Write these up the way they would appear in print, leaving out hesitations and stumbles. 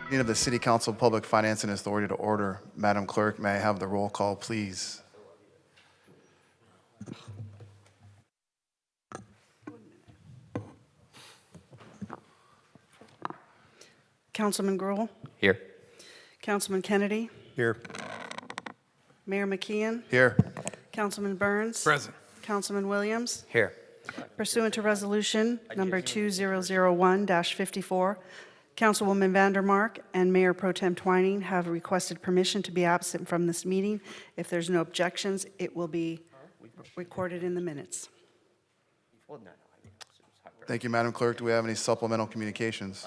Meeting of the City Council Public Finance and Authority to order. Madam Clerk, may I have the roll call, please? Councilman Gruhl, Here. Councilman Kennedy, Here. Mayor McKeon, Here. Councilman Burns, Present. Councilman Williams. Here. Pursuant to Resolution Number 2001-54, Councilwoman Vandermark and Mayor Pro Tem Twining have requested permission to be absent from this meeting. If there's no objections, it will be recorded in the minutes. Thank you, Madam Clerk. Do we have any supplemental communications?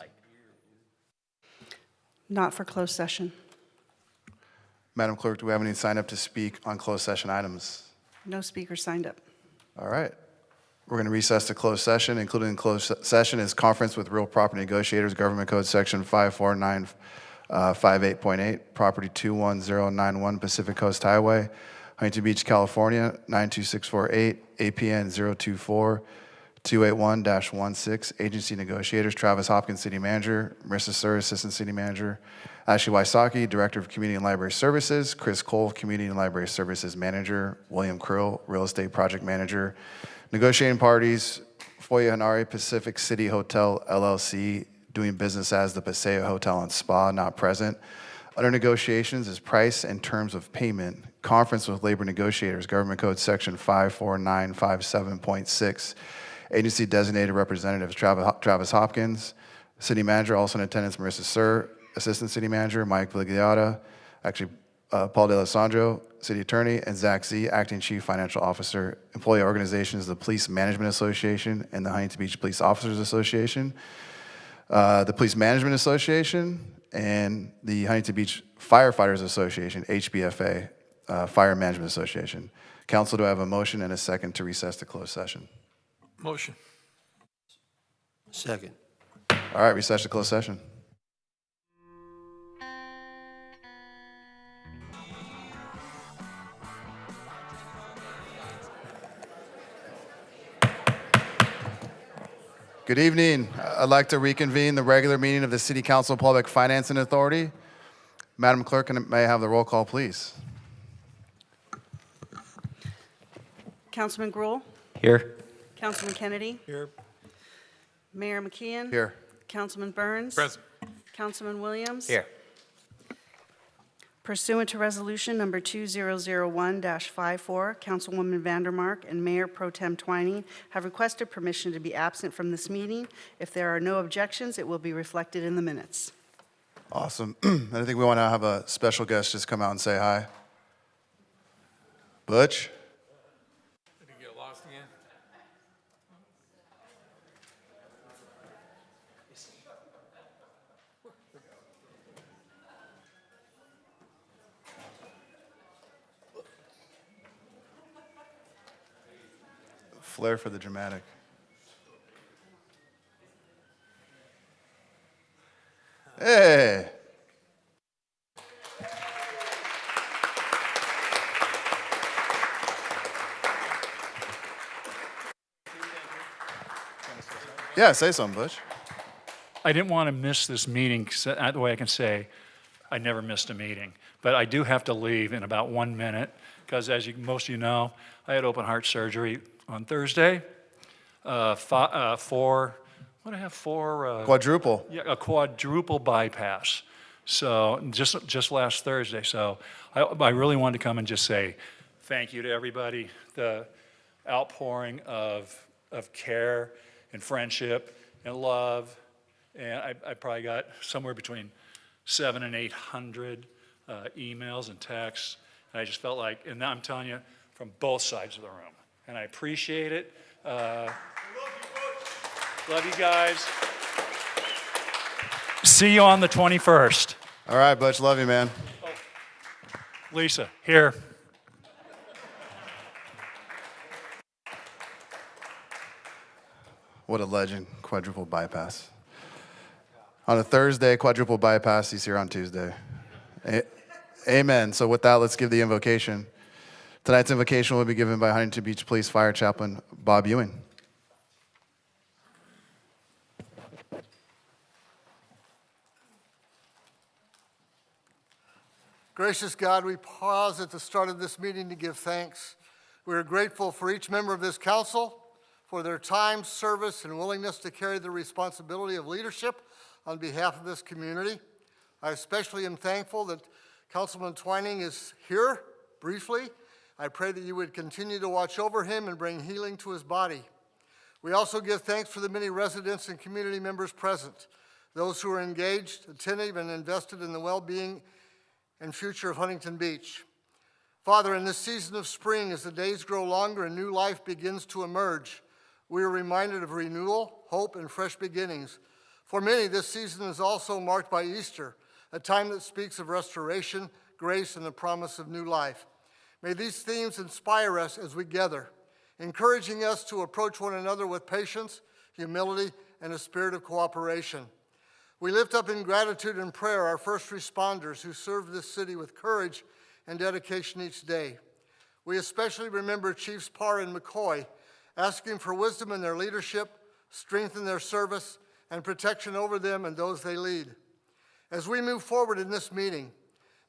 Not for closed session. Madam Clerk, do we have any sign up to speak on closed session items? No speakers signed up. All right. We're going to recess to closed session. Included in closed session is conference with real property negotiators, Government Code Section 54958.8, Property 21091 Pacific Coast Highway, Huntington Beach, California, 92648, APN 024-281-16. Agency negotiators, Travis Hopkins, City Manager, Marissa Sir, Assistant City Manager, Ashley Wysocki, Director of Community and Library Services, Chris Cole, Community and Library Services Manager, William Krill, Real Estate Project Manager. Negotiating parties, Foya Hanari, Pacific City Hotel, LLC, doing business as the Paseo Hotel and Spa, not present. Under negotiations is price and terms of payment. Conference with labor negotiators, Government Code Section 54957.6. Agency designated representatives, Travis Hopkins. City Manager, also in attendance, Marissa Sir. Assistant City Manager, Mike Vigliotta. Paul D'Alessandro, City Attorney, and Zach Z, Acting Chief Financial Officer. Employee organizations, the Police Management Association and the Huntington Beach Police Officers Association, the Police Management Association, and the Huntington Beach Firefighters Association, HBFA, Fire Management Association. Council, do I have a motion and a second to recess to closed session? Motion. Second. All right, recess to closed session. Good evening. I'd like to reconvene the regular meeting of the City Council Public Finance and Authority. Madam Clerk, may I have the roll call, please? Councilman Gruhl, Here. Councilman Kennedy, Here. Mayor McKeon. Here. Councilman Burns. Present. Councilman Williams. Here. Pursuant to Resolution Number 2001-54, Councilwoman Vandermark and Mayor Pro Tem Twining have requested permission to be absent from this meeting. If there are no objections, it will be reflected in the minutes. Awesome. And I think we want to have a special guest just come out and say hi. Butch? Did he get lost again? Flair for the dramatic. Hey. Yeah, say something, Butch. I didn't want to miss this meeting, the way I can say I never missed a meeting. But I do have to leave in about 1 minute, because as most of you know, I had open heart surgery on Thursday. Quadruple. Yeah, a quadruple bypass. So just last Thursday. So I really wanted to come and just say thank you to everybody. The outpouring of care and friendship and love. And I probably got somewhere between 700 and 800 emails and texts. And I just felt like, and I'm telling you, from both sides of the room. And I appreciate it. Love you guys. See you on the 21st. All right, Butch, love you, man. Lisa, here. What a legend, quadruple bypass. On a Thursday, quadruple bypass, he's here on Tuesday. Amen. So with that, let's give the invocation. Tonight's invocation will be given by Huntington Beach Police Fire Chaplain Bob Ewing. Gracious God, we pause at the start of this meeting to give thanks. We are grateful for each member of this council, for their time, service, and willingness to carry the responsibility of leadership on behalf of this community. I especially am thankful that Councilman Twining is here briefly. I pray that you would continue to watch over him and bring healing to his body. We also give thanks for the many residents and community members present, those who are engaged, attentive, and invested in the well-being and future of Huntington Beach. Father, in this season of spring, as the days grow longer and new life begins to emerge, we are reminded of renewal, hope, and fresh beginnings. For many, this season is also marked by Easter, a time that speaks of restoration, grace, and the promise of new life. May these themes inspire us as we gather, encouraging us to approach one another with patience, humility, and a spirit of cooperation. We lift up in gratitude and prayer our first responders who serve this city with courage and dedication each day. We especially remember Chiefs Parr and McCoy, asking for wisdom in their leadership, strength in their service, and protection over them and those they lead. As we move forward in this meeting,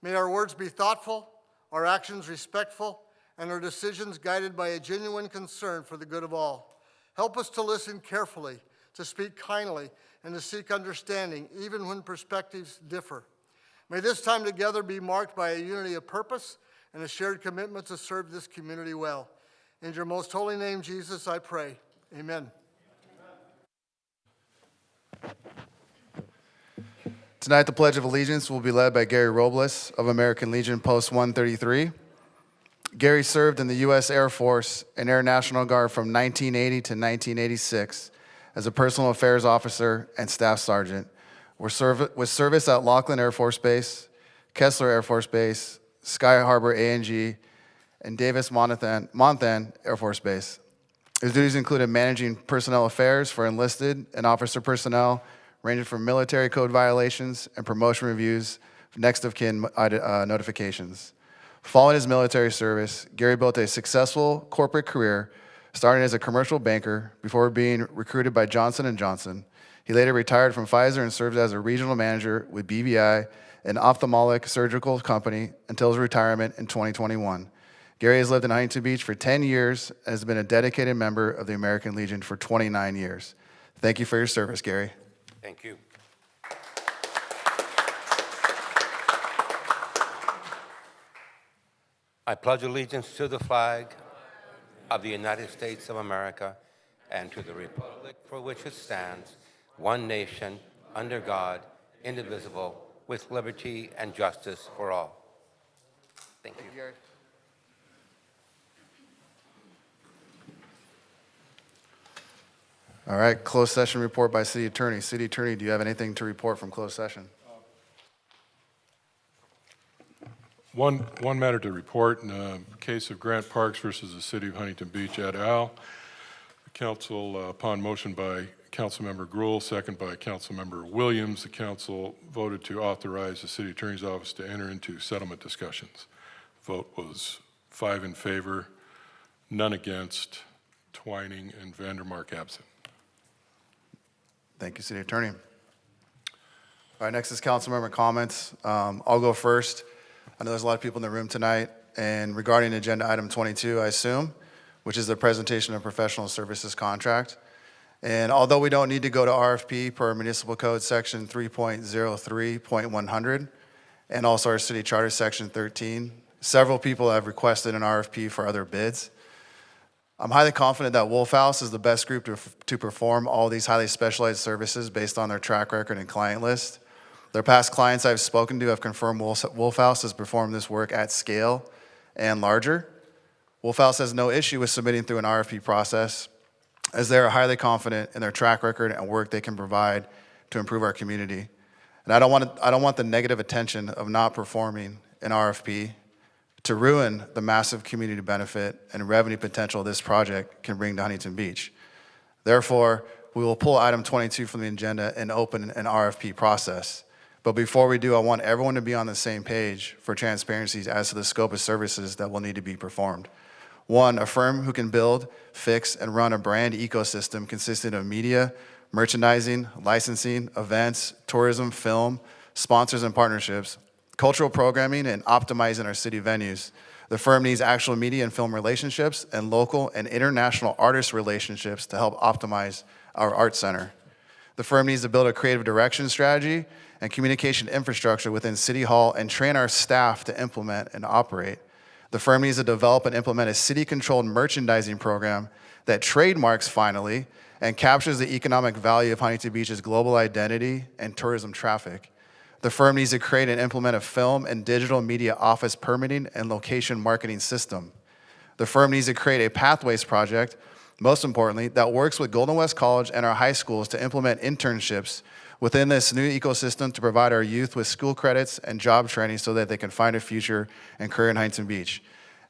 may our words be thoughtful, our actions respectful, and our decisions guided by a genuine concern for the good of all. Help us to listen carefully, to speak kindly, and to seek understanding, even when perspectives differ. May this time together be marked by a unity of purpose and a shared commitment to serve this community well. In your most holy name, Jesus, I pray. Amen. Tonight, the Pledge of Allegiance will be led by Gary Robles of American Legion Post 133. Gary served in the U.S. Air Force and Air National Guard from 1980 to 1986 as a personal affairs officer and staff sergeant, with service at Laughlin Air Force Base, Kessler Air Force Base, Sky Harbor A&G, and Davis-Monthan Air Force Base. His duties included managing personnel affairs for enlisted and officer personnel, ranging from military code violations and promotion reviews, next of kin notifications. Following his military service, Gary built a successful corporate career, starting as a commercial banker before being recruited by Johnson & Johnson. He later retired from Pfizer and served as a regional manager with BVI, an ophthalmic surgical company, until his retirement in 2021. Gary has lived in Huntington Beach for 10 years and has been a dedicated member of the American Legion for 29 years. Thank you for your service, Gary. Thank you. I pledge allegiance to the flag of the United States of America and to the republic for which it stands, one nation, under God, indivisible, with liberty and justice for all. Thank you. All right, closed session report by City Attorney. City Attorney, do you have anything to report from closed session? One matter to report in the case of Grant Parks versus the City of Huntington Beach et al. The council, upon motion by Councilmember Gruhl, second by Councilmember Williams, the council voted to authorize the City Attorney's Office to enter into settlement discussions. Vote was 5 in favor, none against, Twining and Vandermark absent. Thank you, City Attorney. All right, next is councilmember comments. I'll go first. I know there's a lot of people in the room tonight, and regarding agenda item 22, I assume, which is the presentation of professional services contract. And although we don't need to go to RFP per Municipal Code Section 3.03.100, and also our City Charter Section 13, several people have requested an RFP for other bids. I'm highly confident that Wolf House is the best group to perform all these highly specialized services based on their track record and client list. Their past clients I've spoken to have confirmed Wolf House has performed this work at scale and larger. Wolf House has no issue with submitting through an RFP process, as they are highly confident in their track record and work they can provide to improve our community. And I don't want the negative attention of not performing an RFP to ruin the massive community benefit and revenue potential this project can bring to Huntington Beach. Therefore, we will pull item 22 from the agenda and open an RFP process. But before we do, I want everyone to be on the same page for transparency as to the scope of services that will need to be performed. One, a firm who can build, fix, and run a brand ecosystem consisting of media, merchandising, licensing, events, tourism, film, sponsors, and partnerships, cultural programming, and optimizing our city venues. The firm needs actual media and film relationships and local and international artist relationships to help optimize our art center. The firm needs to build a creative direction strategy and communication infrastructure within City Hall and train our staff to implement and operate. The firm needs to develop and implement a city-controlled merchandising program that trademarks finally and captures the economic value of Huntington Beach's global identity and tourism traffic. The firm needs to create and implement a film and digital media office permitting and location marketing system. The firm needs to create a pathways project, most importantly, that works with Golden West College and our high schools to implement internships within this new ecosystem to provide our youth with school credits and job training so that they can find a future and career in Huntington Beach.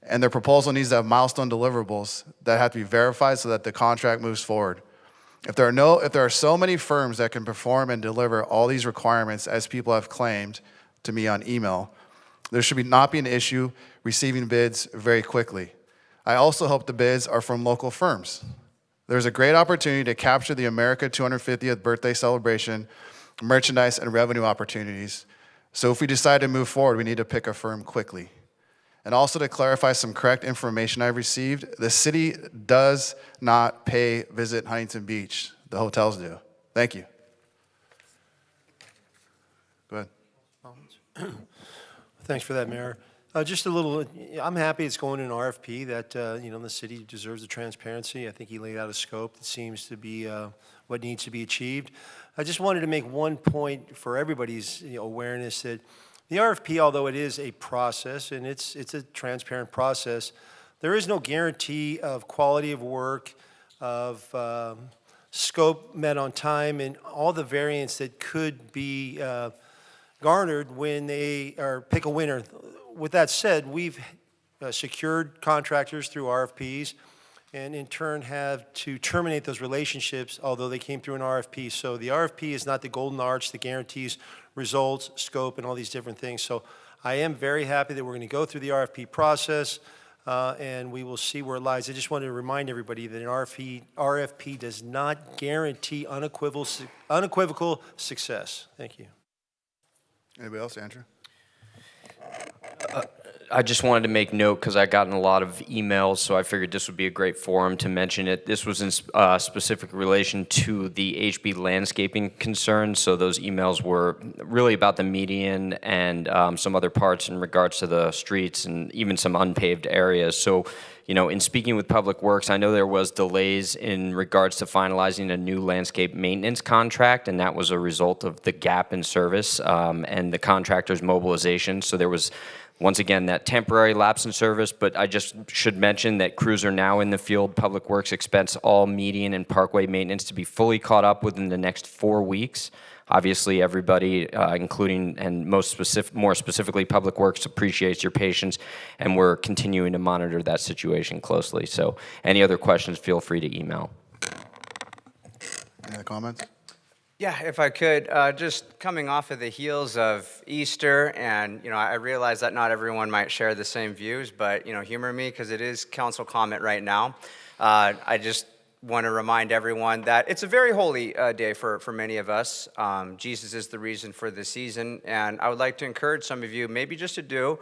And their proposal needs to have milestone deliverables that have to be verified so that the contract moves forward. If there are so many firms that can perform and deliver all these requirements as people have claimed to me on email, there should not be an issue receiving bids very quickly. I also hope the bids are from local firms. There's a great opportunity to capture the America 250th birthday celebration, merchandise, and revenue opportunities. So if we decide to move forward, we need to pick a firm quickly. And also to clarify some correct information I've received, the city does not pay Visit Huntington Beach. The hotels do. Thank you. Go ahead. Thanks for that, Mayor. Just a little, I'm happy it's going to an RFP that, the city deserves the transparency. I think he laid out a scope that seems to be what needs to be achieved. I just wanted to make one point for everybody's awareness that the RFP, although it is a process and it's a transparent process, there is no guarantee of quality of work, of scope met on time, and all the variants that could be garnered when they pick a winner. With that said, we've secured contractors through RFPs and in turn have to terminate those relationships, although they came through an RFP. So the RFP is not the golden arch that guarantees results, scope, and all these different things. So I am very happy that we're going to go through the RFP process and we will see where it lies. I just wanted to remind everybody that an RFP does not guarantee unequivocal success. Thank you. Anybody else, Andrew? I just wanted to make note because I gotten a lot of emails, so I figured this would be a great forum to mention it. This was in specific relation to the HB landscaping concerns, so those emails were really about the median and some other parts in regards to the streets and even some unpaved areas. So, in speaking with Public Works, I know there was delays in regards to finalizing a new landscape maintenance contract, and that was a result of the gap in service and the contractor's mobilization. So there was, once again, that temporary lapse in service, but I just should mention that crews are now in the field. Public Works expects all median and parkway maintenance to be fully caught up within the next 4 weeks. Obviously, everybody, including and more specifically Public Works, appreciates your patience, and we're continuing to monitor that situation closely. So any other questions, feel free to email. Any other comments? Yeah, if I could, just coming off of the heels of Easter, and I realize that not everyone might share the same views, but humor me because it is council comment right now. I just want to remind everyone that it's a very holy day for many of us. Jesus is the reason for the season, and I would like to encourage some of you maybe just to do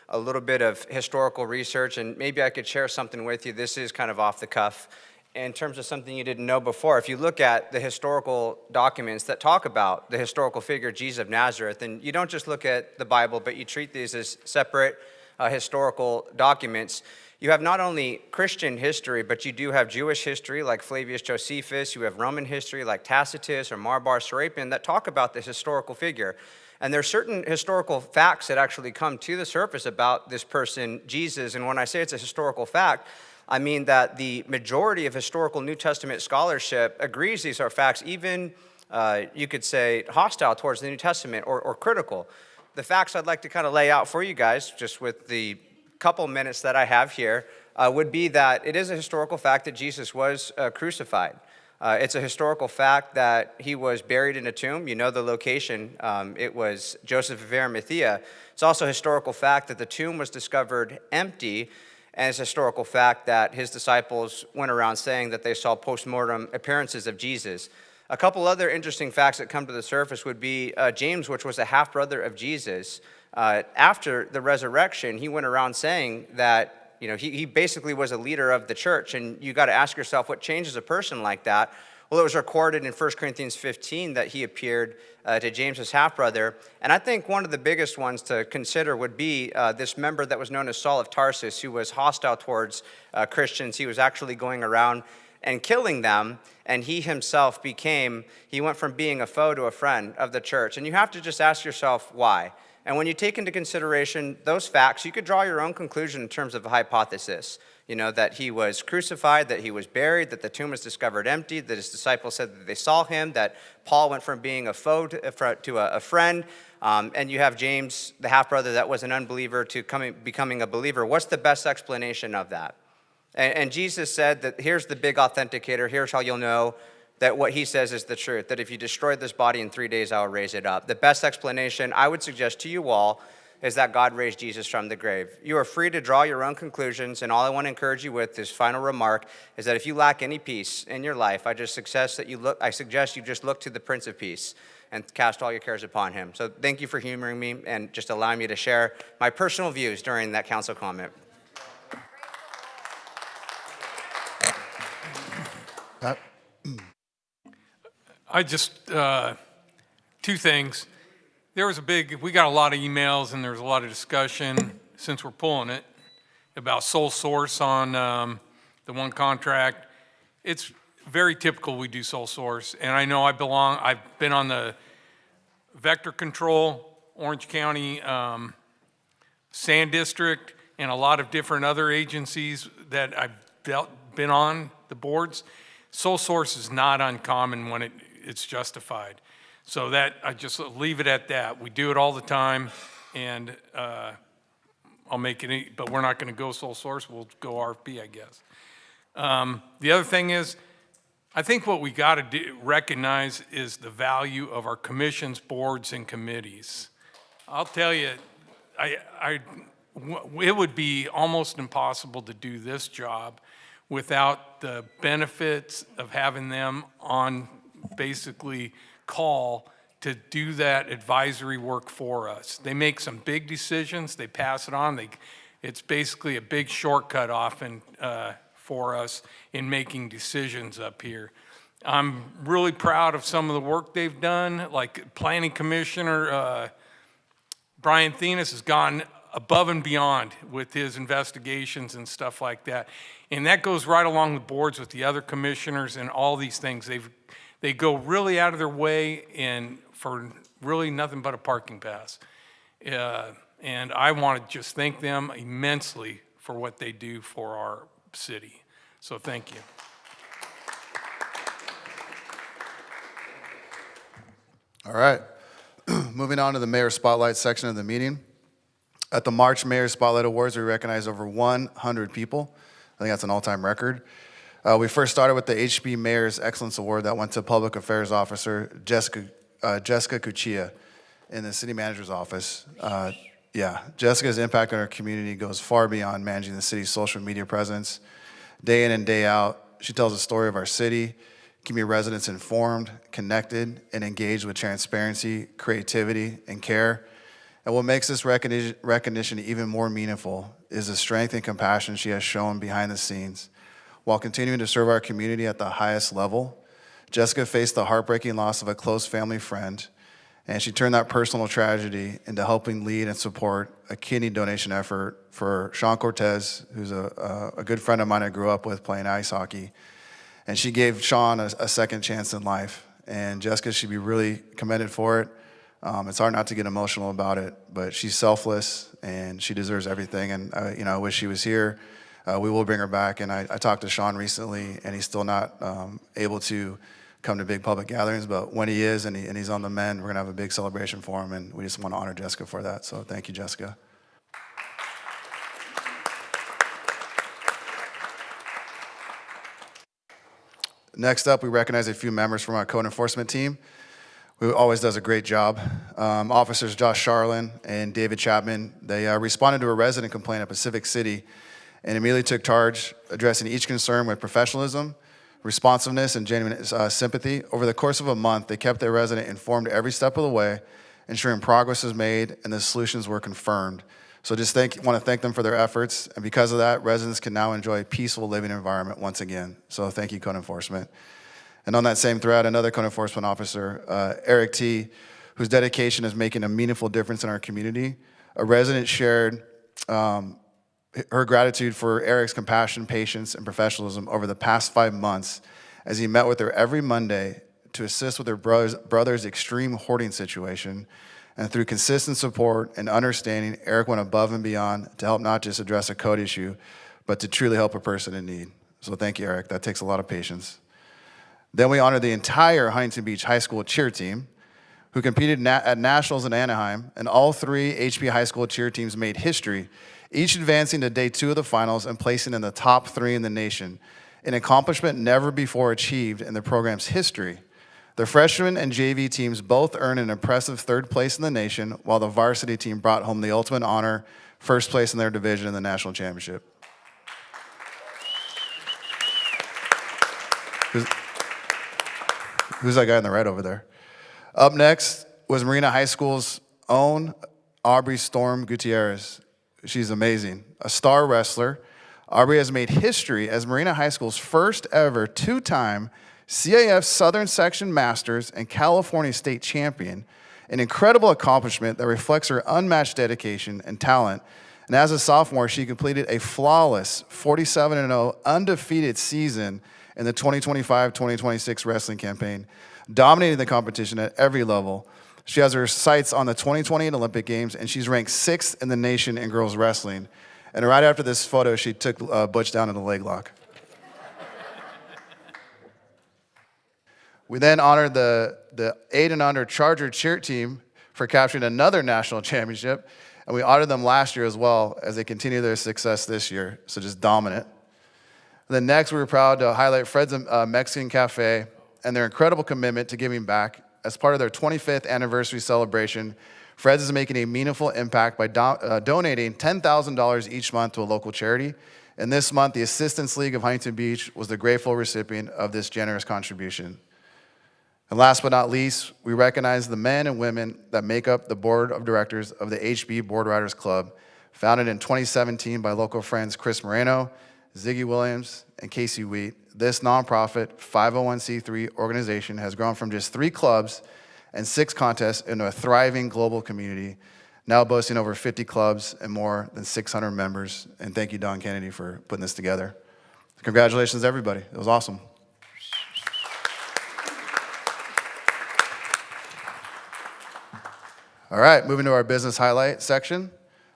a little bit of historical research, and maybe I could share something with you. This is kind of off the cuff in terms of something you didn't know before. If you look at the historical documents that talk about the historical figure Jesus of Nazareth, and you don't just look at the Bible, but you treat these as separate historical documents, you have not only Christian history, but you do have Jewish history like Flavius Josephus, you have Roman history like Tacitus or Marbar Serapion that talk about this historical figure. And there are certain historical facts that actually come to the surface about this person, Jesus, and when I say it's a historical fact, I mean that the majority of historical New Testament scholarship agrees these are facts, even you could say hostile towards the New Testament or critical. The facts I'd like to kind of lay out for you guys, just with the couple minutes that I have here, would be that it is a historical fact that Jesus was crucified. It's a historical fact that he was buried in a tomb. You know the location. It was Joseph of Arimathea. It's also a historical fact that the tomb was discovered empty, and it's a historical fact that his disciples went around saying that they saw post-mortem appearances of Jesus. A couple other interesting facts that come to the surface would be James, which was a half-brother of Jesus. After the resurrection, he went around saying that, he basically was a leader of the church. And you got to ask yourself, what changes a person like that? Well, it was recorded in 1 Corinthians 15 that he appeared to James's half-brother. And I think one of the biggest ones to consider would be this member that was known as Saul of Tarsus, who was hostile towards Christians. He was actually going around and killing them, and he himself he went from being a foe to a friend of the church. And you have to just ask yourself why. And when you take into consideration those facts, you could draw your own conclusion in terms of a hypothesis. That he was crucified, that he was buried, that the tomb was discovered empty, that his disciples said that they saw him, that Paul went from being a foe to a friend, and you have James, the half-brother that was an unbeliever, to becoming a believer. What's the best explanation of that? And Jesus said that here's the big authenticator, here's how you'll know that what he says is the truth, that if you destroy this body in 3 days, I'll raise it up. The best explanation I would suggest to you all is that God raised Jesus from the grave. You are free to draw your own conclusions, and all I want to encourage you with, this final remark, is that if you lack any peace in your life, I suggest you just look to the Prince of Peace and cast all your cares upon him. So thank you for humoring me and just allowing me to share my personal views during that council comment. I just, two things. We got a lot of emails and there was a lot of discussion, since we're pulling it, about sole source on the one contract. It's very typical we do sole source, and I know I've been on the vector control, Orange County Sand District, and a lot of different other agencies that I've been on the boards. Sole source is not uncommon when it's justified. So that, I just leave it at that. We do it all the time, and I'll make it, but we're not going to go sole source. We'll go RFP, I guess. The other thing is, I think what we got to recognize is the value of our commissions, boards, and committees. I'll tell you, it would be almost impossible to do this job without the benefits of having them on basically call to do that advisory work for us. They make some big decisions, they pass it on. It's basically a big shortcut often for us in making decisions up here. I'm really proud of some of the work they've done, like Planning Commissioner Brian Thenis has gone above and beyond with his investigations and stuff like that. And that goes right along the boards with the other commissioners and all these things. They go really out of their way for really nothing but a parking pass. And I want to just thank them immensely for what they do for our city. So thank you. All right. Moving on to the Mayor Spotlight section of the meeting. At the March Mayor Spotlight Awards, we recognize over 100 people. I think that's an all-time record. We first started with the HB Mayor's Excellence Award that went to Public Affairs Officer Jessica Cuccia in the City Manager's office. Jessica's impact on our community goes far beyond managing the city's social media presence. Day in and day out, she tells the story of our city, keeping residents informed, connected, and engaged with transparency, creativity, and care. And what makes this recognition even more meaningful is the strength and compassion she has shown behind the scenes. While continuing to serve our community at the highest level, Jessica faced the heartbreaking loss of a close family friend, and she turned that personal tragedy into helping lead and support a kidney donation effort for Sean Cortez, who's a good friend of mine I grew up with playing ice hockey. And she gave Sean a second chance in life, and Jessica should be really commended for it. It's hard not to get emotional about it, but she's selfless, and she deserves everything, and I wish she was here. We will bring her back, and I talked to Sean recently, and he's still not able to come to big public gatherings, but when he is and he's on the mend, we're going to have a big celebration for him, and we just want to honor Jessica for that, so thank you, Jessica. Next up, we recognize a few members from our code enforcement team, who always does a great job. Officers Josh Charlin and David Chapman, they responded to a resident complaint at Pacific City and immediately took charge, addressing each concern with professionalism, responsiveness, and genuine sympathy. Over the course of a month, they kept their resident informed every step of the way, ensuring progress was made and the solutions were confirmed. So just want to thank them for their efforts, and because of that, residents can now enjoy a peaceful living environment once again. So thank you, code enforcement. And on that same thread, another code enforcement officer, Eric T., whose dedication is making a meaningful difference in our community. A resident shared her gratitude for Eric's compassion, patience, and professionalism over the past 5 months as he met with her every Monday to assist with her brother's extreme hoarding situation. And through consistent support and understanding, Eric went above and beyond to help not just address a code issue, but to truly help a person in need. So thank you, Eric. That takes a lot of patience. Then we honored the entire Huntington Beach High School cheer team, who competed at Nationals in Anaheim, and all 3 HP High School cheer teams made history, each advancing to day 2 of the finals and placing in the top 3 in the nation, an accomplishment never before achieved in the program's history. The freshman and JV teams both earned an impressive 3rd place in the nation, while the varsity team brought home the ultimate honor, 1st place in their division in the national championship. Who's that guy on the right over there? Up next was Marina High School's own Aubrey Storm Gutierrez. She's amazing. A star wrestler, Aubrey has made history as Marina High School's first ever 2-time CAF Southern Section Masters and California State Champion, an incredible accomplishment that reflects her unmatched dedication and talent. And as a sophomore, she completed a flawless 47-0 undefeated season in the 2025-2026 wrestling campaign, dominating the competition at every level. She has her sights on the 2028 Olympic Games, and she's ranked 6th in the nation in girls wrestling. And right after this photo, she took Butch down in the leg lock. We then honored the 8 and under Charger cheer team for capturing another national championship, and we honored them last year as well as they continue their success this year, so just dominant. And then next, we were proud to highlight Fred's Mexican Cafe and their incredible commitment to giving back. As part of their 25th anniversary celebration, Fred's is making a meaningful impact by donating $10,000 each month to a local charity. And this month, the Assistance League of Huntington Beach was the grateful recipient of this generous contribution. And last but not least, we recognize the men and women that make up the board of directors of the HB Board Riders Club, founded in 2017 by local friends Chris Moreno, Ziggy Williams, and Casey Wheat. This nonprofit 501c3 organization has grown from just 3 clubs and 6 contests into a thriving global community, now boasting over 50 clubs and more than 600 members. And thank you, Don Kennedy, for putting this together. Congratulations, everybody. It was awesome. All right, moving to our business highlight section.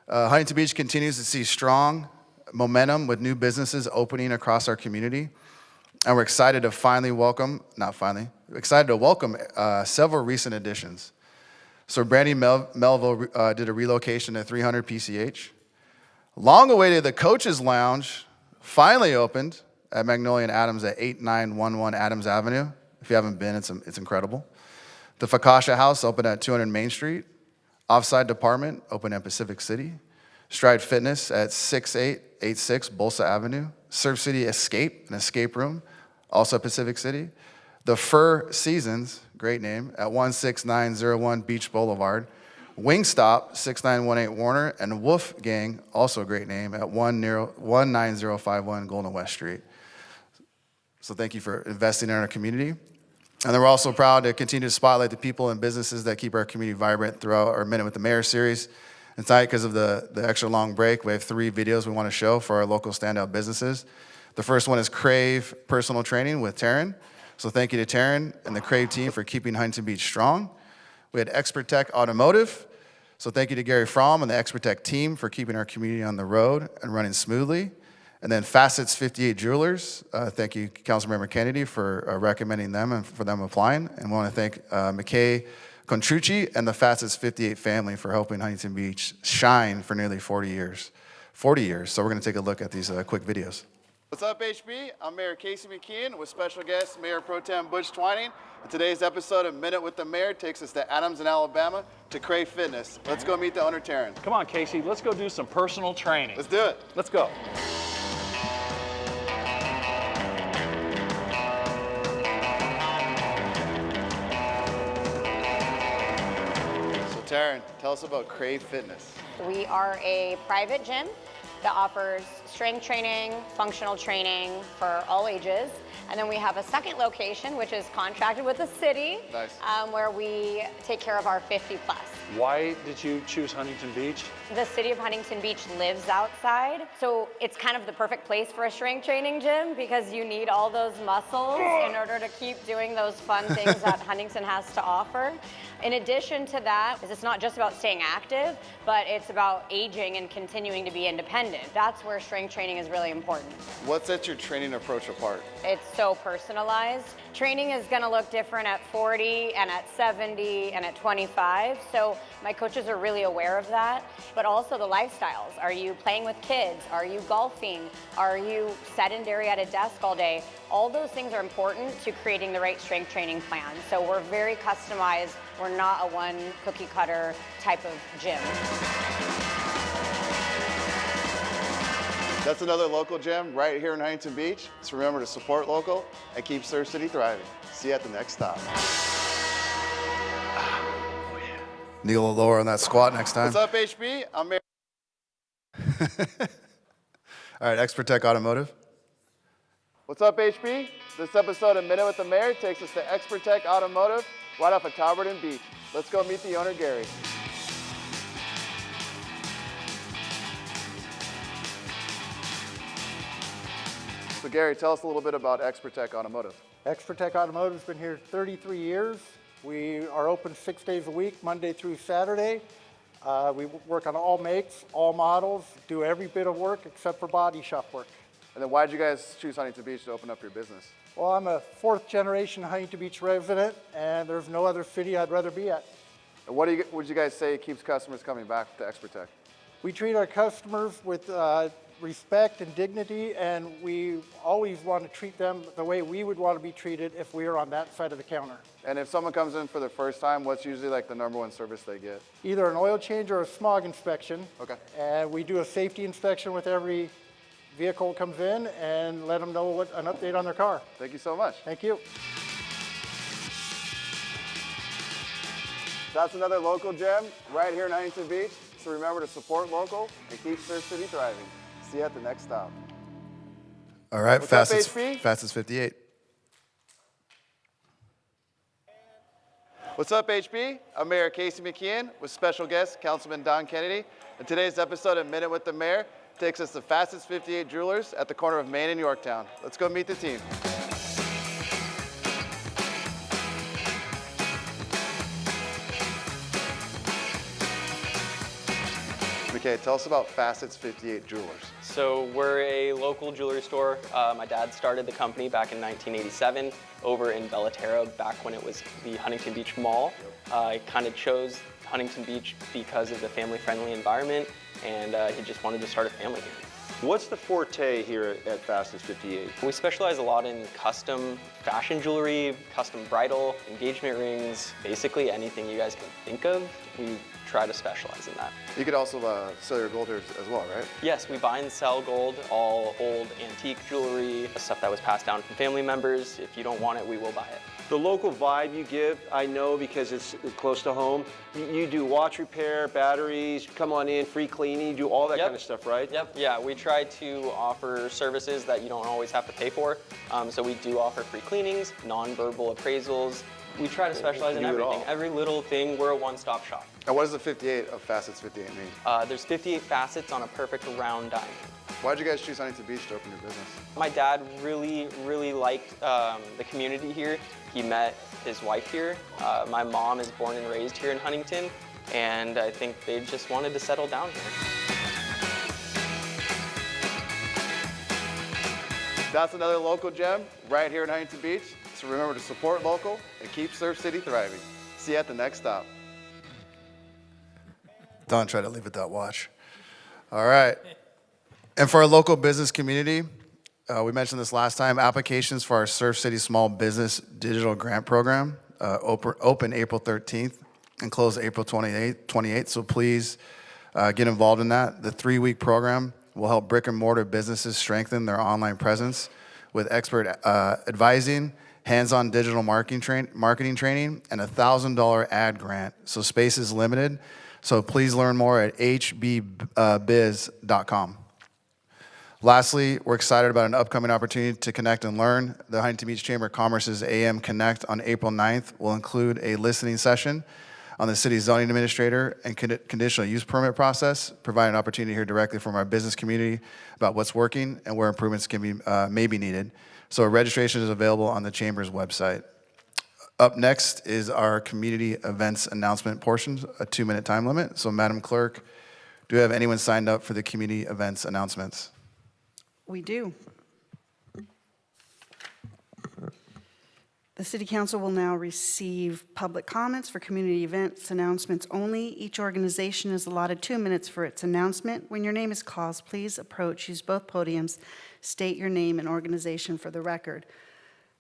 Huntington Beach continues to see strong momentum with new businesses opening across our community. And we're excited to welcome several recent additions. So Brandy Melville did a relocation at 300 PCH. Long awaited, the Coaches Lounge finally opened at Magnolia and Adams at 8911 Adams Avenue. If you haven't been, it's incredible. The Fakasha House opened at 200 Main Street. Offside Department opened at Pacific City. Stride Fitness at 6886 Bolsa Avenue. Surf City Escape, an escape room, also Pacific City. The Fur Seasons, great name, at 16901 Beach Boulevard. Wingstop, 6918 Warner, and Wolf Gang, also a great name, at 19051 Golden West Street. So thank you for investing in our community. And then we're also proud to continue to spotlight the people and businesses that keep our community vibrant throughout our Minute with the Mayor series. And tonight, because of the extra long break, we have 3 videos we want to show for our local standout businesses. The first one is Crave Personal Training with Taryn. So thank you to Taryn and the Crave team for keeping Huntington Beach strong. We had Expert Tech Automotive. So thank you to Gary Fromm and the Expert Tech team for keeping our community on the road and running smoothly. And then Facets 58 Jewelers. Thank you, Councilmember Kennedy, for recommending them and for them applying. And we want to thank McKay Contrucci and the Facets 58 family for helping Huntington Beach shine for nearly 40 years. 40 years. So we're going to take a look at these quick videos. What's up, HB? I'm Mayor Casey McKeon with special guest Mayor Pro Tem Butch Twining. And today's episode of Minute with the Mayor takes us to Adams in Alabama to Crave Fitness. Let's go meet the owner, Taryn. Come on, Casey. Let's go do some personal training. Let's do it. Let's go. Taryn, tell us about Crave Fitness. We are a private gym that offers strength training, functional training for all ages. And then we have a second location, which is contracted with the city, Nice. where we take care of our 50 plus. Why did you choose Huntington Beach? The city of Huntington Beach lives outside, so it's kind of the perfect place for a strength training gym because you need all those muscles in order to keep doing those fun things that Huntington has to offer. In addition to that, it's not just about staying active, but it's about aging and continuing to be independent. That's where strength training is really important. What sets your training approach apart? It's so personalized. Training is gonna look different at 40 and at 70 and at 25, so my coaches are really aware of that. But also the lifestyles. Are you playing with kids? Are you golfing? Are you sedentary at a desk all day? All those things are important to creating the right strength training plan. So we're very customized. We're not a one cookie cutter type of gym. That's another local gym right here in Huntington Beach. So remember to support local and keep Surf City thriving. See you at the next stop. Kneel a little lower on that squat next time. What's up, HB? I'm Mayor. All right, Expert Tech Automotive. What's up, HB? This episode of Minute with the Mayor takes us to Expert Tech Automotive right off of Talberton Beach. Let's go meet the owner, Gary. So Gary, tell us a little bit about Expert Tech Automotive. Expert Tech Automotive's been here 33 years. We are open 6 days a week, Monday through Saturday. We work on all makes, all models, do every bit of work except for body shop work. And then why did you guys choose Huntington Beach to open up your business? Well, I'm a 4th generation Huntington Beach resident, and there's no other city I'd rather be at. And what would you guys say keeps customers coming back to Expert Tech? We treat our customers with respect and dignity, and we always want to treat them the way we would want to be treated if we were on that side of the counter. And if someone comes in for the first time, what's usually like the #1 service they get? Either an oil change or a smog inspection. Okay. And we do a safety inspection with every vehicle that comes in and let them know an update on their car. Thank you so much. Thank you. That's another local gym right here in Huntington Beach. So remember to support local and keep Surf City thriving. See you at the next stop. All right, fastest 58. What's up, HB? I'm Mayor Casey McKeon with special guest Councilman Don Kennedy. And today's episode of Minute with the Mayor takes us to Fastest 58 Jewelers at the corner of Main and Yorktown. Let's go meet the team. Okay, tell us about Fastest 58 Jewelers. So we're a local jewelry store. My dad started the company back in 1987 over in Bellaterra back when it was the Huntington Beach Mall. I kind of chose Huntington Beach because of the family-friendly environment, and he just wanted to start a family here. What's the forte here at Fastest 58? We specialize a lot in custom fashion jewelry, custom bridal, engagement rings, basically anything you guys can think of. We try to specialize in that. You could also sell your gold here as well, right? Yes, we buy and sell gold, all old antique jewelry, stuff that was passed down from family members. If you don't want it, we will buy it. The local vibe you give, I know because it's close to home. You do watch repair, batteries, come on in, free cleaning, you do all that kind of stuff, right? Yep, yeah, we try to offer services that you don't always have to pay for. So we do offer free cleanings, non-verbal appraisals. We try to specialize in everything. Every little thing, we're a one-stop shop. And what does the 58 of Fastest 58 mean? There's 58 facets on a perfect round diamond. Why did you guys choose Huntington Beach to open your business? My dad really liked the community here. He met his wife here. My mom is born and raised here in Huntington, and I think they just wanted to settle down here. That's another local gem right here in Huntington Beach. So remember to support local and keep Surf City thriving. See you at the next stop. Don't try to leave it that watch. All right. And for our local business community, we mentioned this last time, applications for our Surf City Small Business Digital Grant Program open April 13th and close April 28th. So please get involved in that. The 3-week program will help brick and mortar businesses strengthen their online presence with expert advising, hands-on digital marketing training, and a $1,000 ad grant. So space is limited. So please learn more at hbbiz.com. Lastly, we're excited about an upcoming opportunity to connect and learn. The Huntington Beach Chamber of Commerce's AM Connect on April 9th will include a listening session on the city's zoning administrator and conditional use permit process, providing an opportunity to hear directly from our business community about what's working and where improvements can be may be needed. So registration is available on the Chamber's website. Up next is our community events announcement portion, a 2-minute time limit. So Madam Clerk, do we have anyone signed up for the community events announcements? We do. The City Council will now receive public comments for community events announcements only. Each organization is allotted 2 minutes for its announcement. When your name is called, please approach, use both podiums, state your name and organization for the record.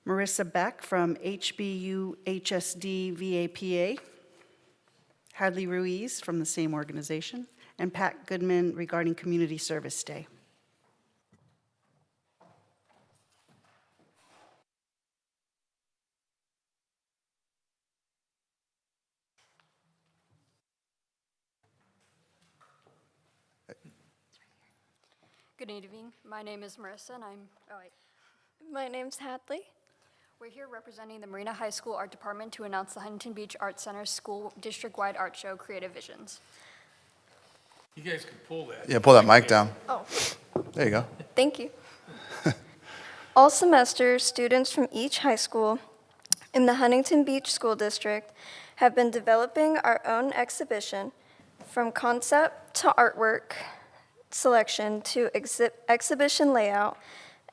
Marissa Beck from HBU HSD VAPA, Hadley Ruiz from the same organization, and Pat Goodman regarding Community Service Day. Good evening. My name is Marissa, and my name's Hadley. We're here representing the Marina High School Art Department to announce the Huntington Beach Art Center's school district-wide art show, Creative Visions. You guys can pull that. Yeah, pull that mic down. Oh, There you go. thank you. All semester, students from each high school in the Huntington Beach School District have been developing our own exhibition, from concept to artwork selection to exhibition layout.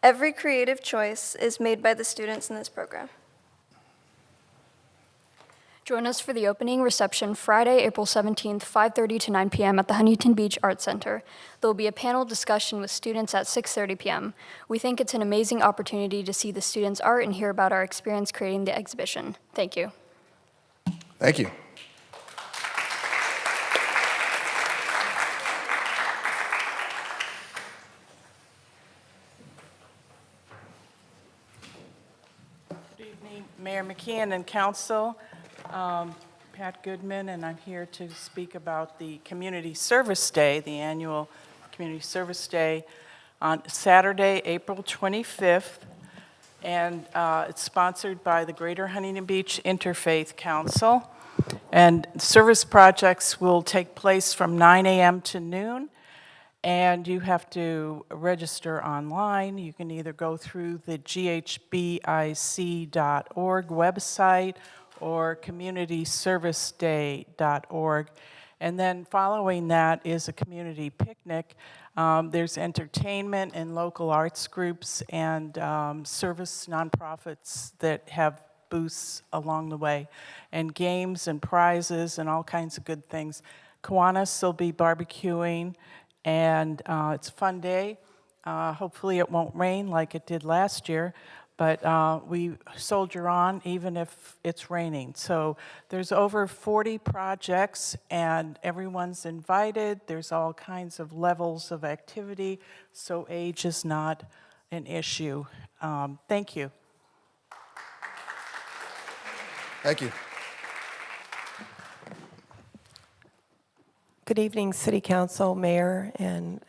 Every creative choice is made by the students in this program. Join us for the opening reception Friday, April 17th, 5:30 to 9 p.m. at the Huntington Beach Art Center. There will be a panel discussion with students at 6:30 p.m. We think it's an amazing opportunity to see the students' art and hear about our experience creating the exhibition. Thank you. Thank you. Good evening, Mayor McKeon and Council. Pat Goodman, and I'm here to speak about the Community Service Day, the annual Community Service Day on Saturday, April 25th, and it's sponsored by the Greater Huntington Beach Interfaith Council. And service projects will take place from 9 a.m. to noon, and you have to register online. You can either go through the ghbic.org website or communityserviceday.org. And then following that is a community picnic. There's entertainment and local arts groups and service nonprofits that have booths along the way, and games and prizes and all kinds of good things. Kiwanis will be barbecuing, and it's a fun day. Hopefully it won't rain like it did last year, but we soldier on even if it's raining. So there's over 40 projects, and everyone's invited. There's all kinds of levels of activity, so age is not an issue. Thank you. Thank you. Good evening, City Council, Mayor, and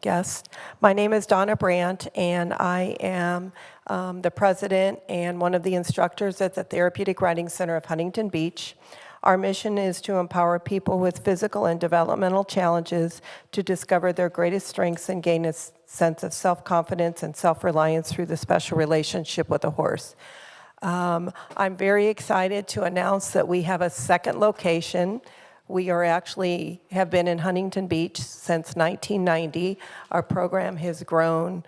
guests. My name is Donna Brandt, and I am the president and one of the instructors at the Therapeutic Writing Center of Huntington Beach. Our mission is to empower people with physical and developmental challenges to discover their greatest strengths and gain a sense of self-confidence and self-reliance through the special relationship with a horse. I'm very excited to announce that we have a second location. We are actually have been in Huntington Beach since 1990. Our program has grown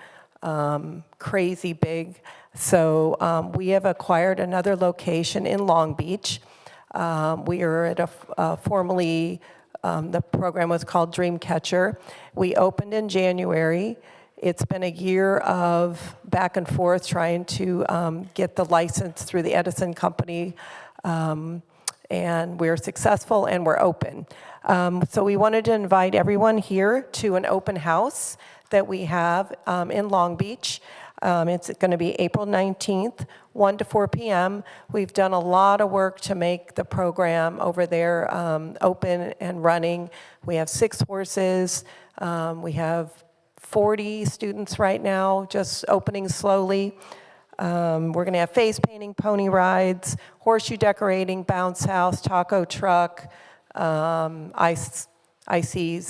crazy big. So we have acquired another location in Long Beach. We are at a formerly, the program was called Dreamcatcher. We opened in January. It's been a year of back and forth trying to get the license through the Edison Company, and we're successful and we're open. So we wanted to invite everyone here to an open house that we have in Long Beach. It's going to be April 19th, 1 to 4 p.m. We've done a lot of work to make the program over there open and running. We have 6 horses. We have 40 students right now, just opening slowly. We're going to have face painting, pony rides, horseshoe decorating, bounce house, taco truck, ices,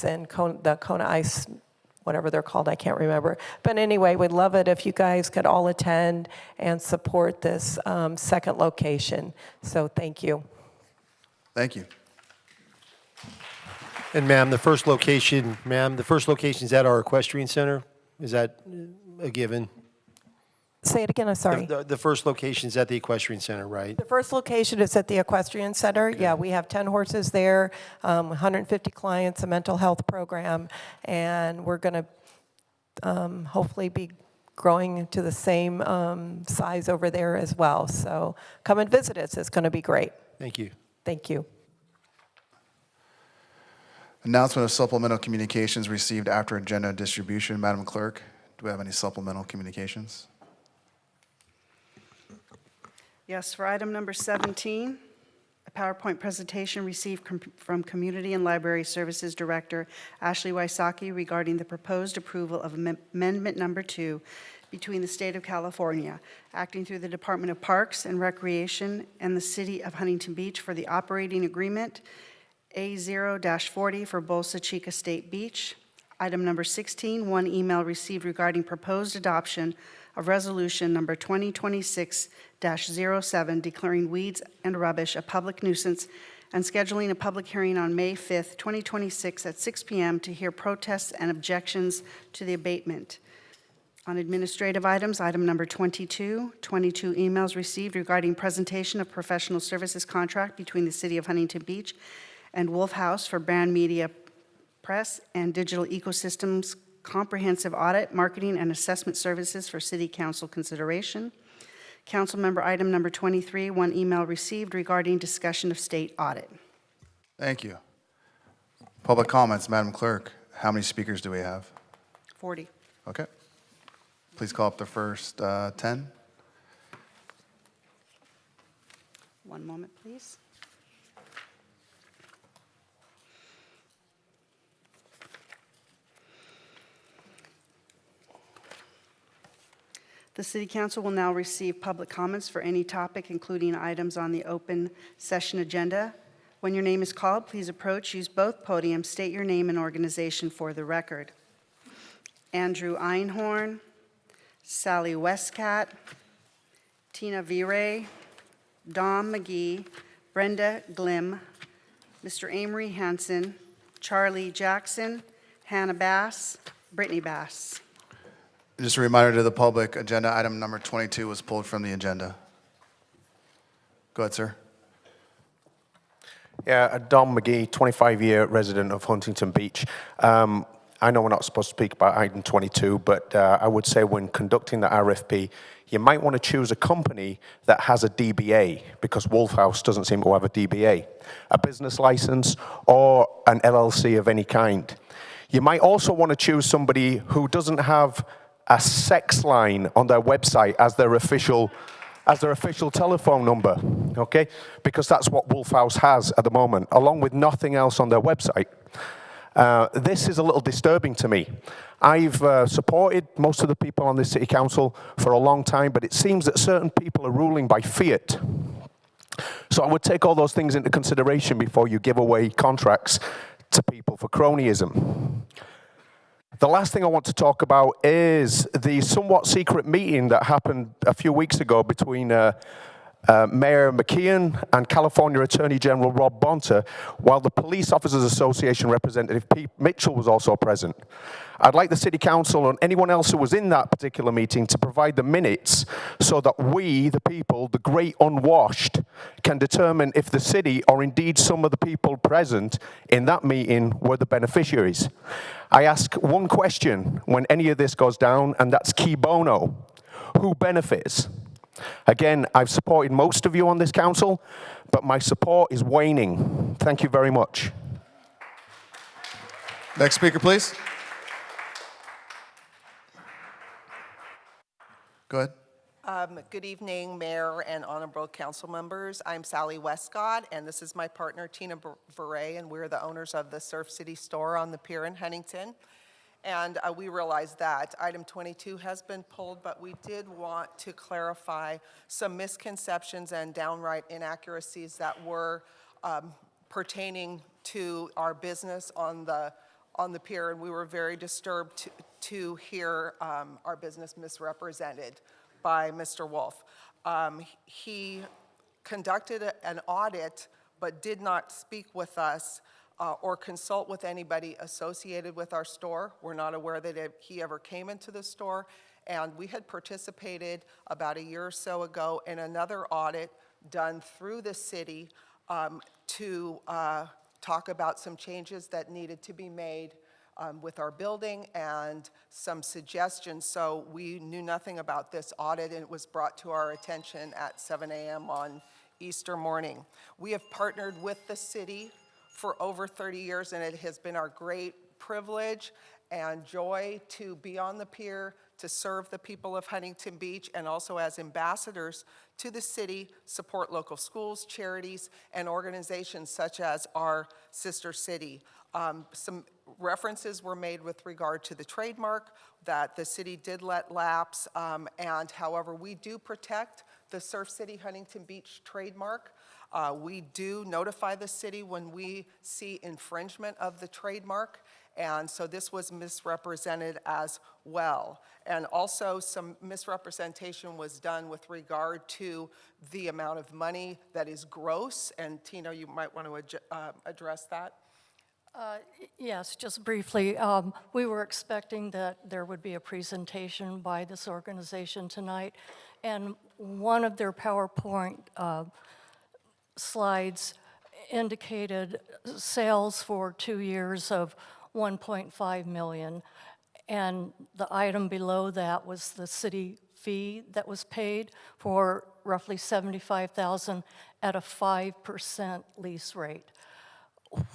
and the Kona Ice, whatever they're called, I can't remember. But anyway, we'd love it if you guys could all attend and support this second location. So thank you. Thank you. And ma'am, the first location is at our equestrian center? Is that a given? Say it again, I'm sorry. The first location is at the equestrian center, right? The first location is at the equestrian center. Okay. Yeah, we have 10 horses there, 150 clients, a mental health program, and we're going to hopefully be growing to the same size over there as well. So come and visit us. It's going to be great. Thank you. Thank you. Announcement of supplemental communications received after agenda distribution. Madam Clerk, do we have any supplemental communications? Yes, for item number 17, a PowerPoint presentation received from Community and Library Services Director Ashley Wysocki regarding the proposed approval of Amendment Number 2 between the State of California, acting through the Department of Parks and Recreation and the City of Huntington Beach for the operating agreement A0-40 for Bolsa Chica State Beach. Item number 16, one email received regarding proposed adoption of resolution number 2026-07 declaring weeds and rubbish a public nuisance and scheduling a public hearing on May 5th, 2026 at 6 p.m. to hear protests and objections to the abatement. On administrative items, item number 22 emails received regarding presentation of professional services contract between the City of Huntington Beach and Wolf House for brand media press and digital ecosystems comprehensive audit, marketing, and assessment services for City Council consideration. Council member item number 23, one email received regarding discussion of state audit. Thank you. Public comments, Madam Clerk. How many speakers do we have? 40. Okay. Please call up the first 10. One moment, please. The City Council will now receive public comments for any topic, including items on the open session agenda. When your name is called, please approach, use both podiums, state your name and organization for the record. Andrew Einhorn, Sally Westcat, Tina Viray, Dom McGee, Brenda Glim, Mr. Amory Hansen, Charlie Jackson, Hannah Bass, Brittany Bass. Just a reminder to the public, agenda item number 22 was pulled from the agenda. Go ahead, sir. Yeah, Don McGee, 25-year resident of Huntington Beach. I know we're not supposed to speak about item 22, but I would say when conducting the RFP, you might want to choose a company that has a DBA, because Wolf House doesn't seem to have a DBA, a business license, or an LLC of any kind. You might also want to choose somebody who doesn't have a sex line on their website as their official telephone number, okay? Because that's what Wolf House has at the moment, along with nothing else on their website. This is a little disturbing to me. I've supported most of the people on this city council for a long time, but it seems that certain people are ruling by fiat. So I would take all those things into consideration before you give away contracts to people for cronyism. The last thing I want to talk about is the somewhat secret meeting that happened a few weeks ago between Mayor McKeon and California Attorney General Rob Bonta, while the Police Officers Association representative Pete Mitchell was also present. I'd like the City Council and anyone else who was in that particular meeting to provide the minutes so that we, the people, the great unwashed, can determine if the city or indeed some of the people present in that meeting were the beneficiaries. I ask one question when any of this goes down, and that's key bono. Who benefits? Again, I've supported most of you on this council, but my support is waning. Thank you very much. Next speaker, please. Go ahead. Good evening, Mayor and honorable council members. I'm Sally Westcott, and this is my partner, Tina Beret, and we're the owners of the Surf City store on the pier in Huntington. And we realize that item 22 has been pulled, but we did want to clarify some misconceptions and downright inaccuracies that were pertaining to our business on the pier, and we were very disturbed to hear our business misrepresented by Mr. Wolf. He conducted an audit but did not speak with us or consult with anybody associated with our store. We're not aware that he ever came into the store, and we had participated about a year or so ago in another audit done through the city to talk about some changes that needed to be made with our building and some suggestions. So we knew nothing about this audit, and it was brought to our attention at 7 a.m. on Easter morning. We have partnered with the city for over 30 years, and it has been our great privilege and joy to be on the pier, to serve the people of Huntington Beach, and also as ambassadors to the city, support local schools, charities, and organizations such as our sister city. Some references were made with regard to the trademark that the city did let lapse, and however, we do protect the Surf City Huntington Beach trademark. We do notify the city when we see infringement of the trademark, and so this was misrepresented as well. And also some misrepresentation was done with regard to the amount of money that is gross, and Tina, you might want to address that. Yes, just briefly. We were expecting that there would be a presentation by this organization tonight, and one of their PowerPoint slides indicated sales for 2 years of 1.5 million, and the item below that was the city fee that was paid for roughly $75,000 at a 5% lease rate.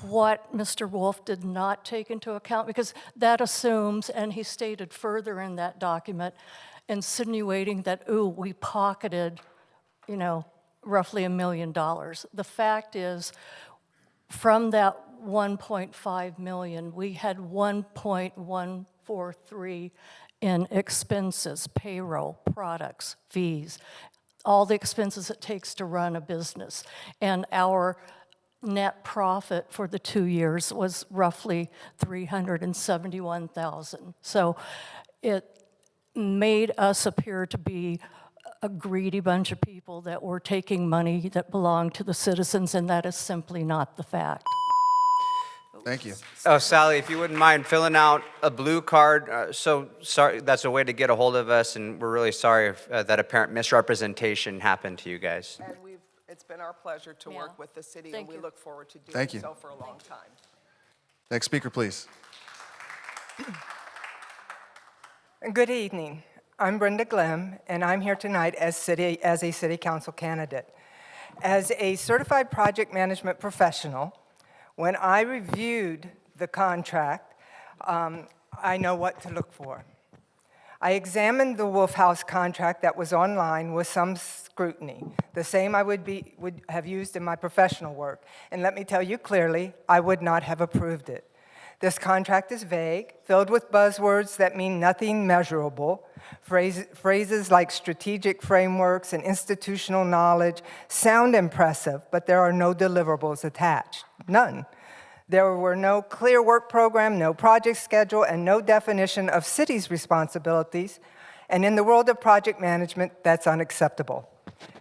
What Mr. Wolf did not take into account, because that assumes, and he stated further in that document, insinuating that, ooh, we pocketed, roughly $1 million. The fact is, from that 1.5 million, we had 1.143 in expenses, payroll, products, fees, all the expenses it takes to run a business. And our net profit for the 2 years was roughly $371,000. So it made us appear to be a greedy bunch of people that were taking money that belonged to the citizens, and that is simply not the fact. Thank you. Oh, Sally, if you wouldn't mind filling out a blue card. So sorry, that's a way to get a hold of us, and we're really sorry if that apparent misrepresentation happened to you guys. And it's been our pleasure to work with the city, and we look forward to Thank doing you. so for a long time. Next speaker, please. Good evening. I'm Brenda Glemm, and I'm here tonight as a city council candidate. As a certified project management professional, when I reviewed the contract, I know what to look for. I examined the Wolf House contract that was online with some scrutiny, the same I would have used in my professional work. And let me tell you clearly, I would not have approved it. This contract is vague, filled with buzzwords that mean nothing measurable. Phrases like strategic frameworks and institutional knowledge sound impressive, but there are no deliverables attached, none. There were no clear work program, no project schedule, and no definition of city's responsibilities. And in the world of project management, that's unacceptable.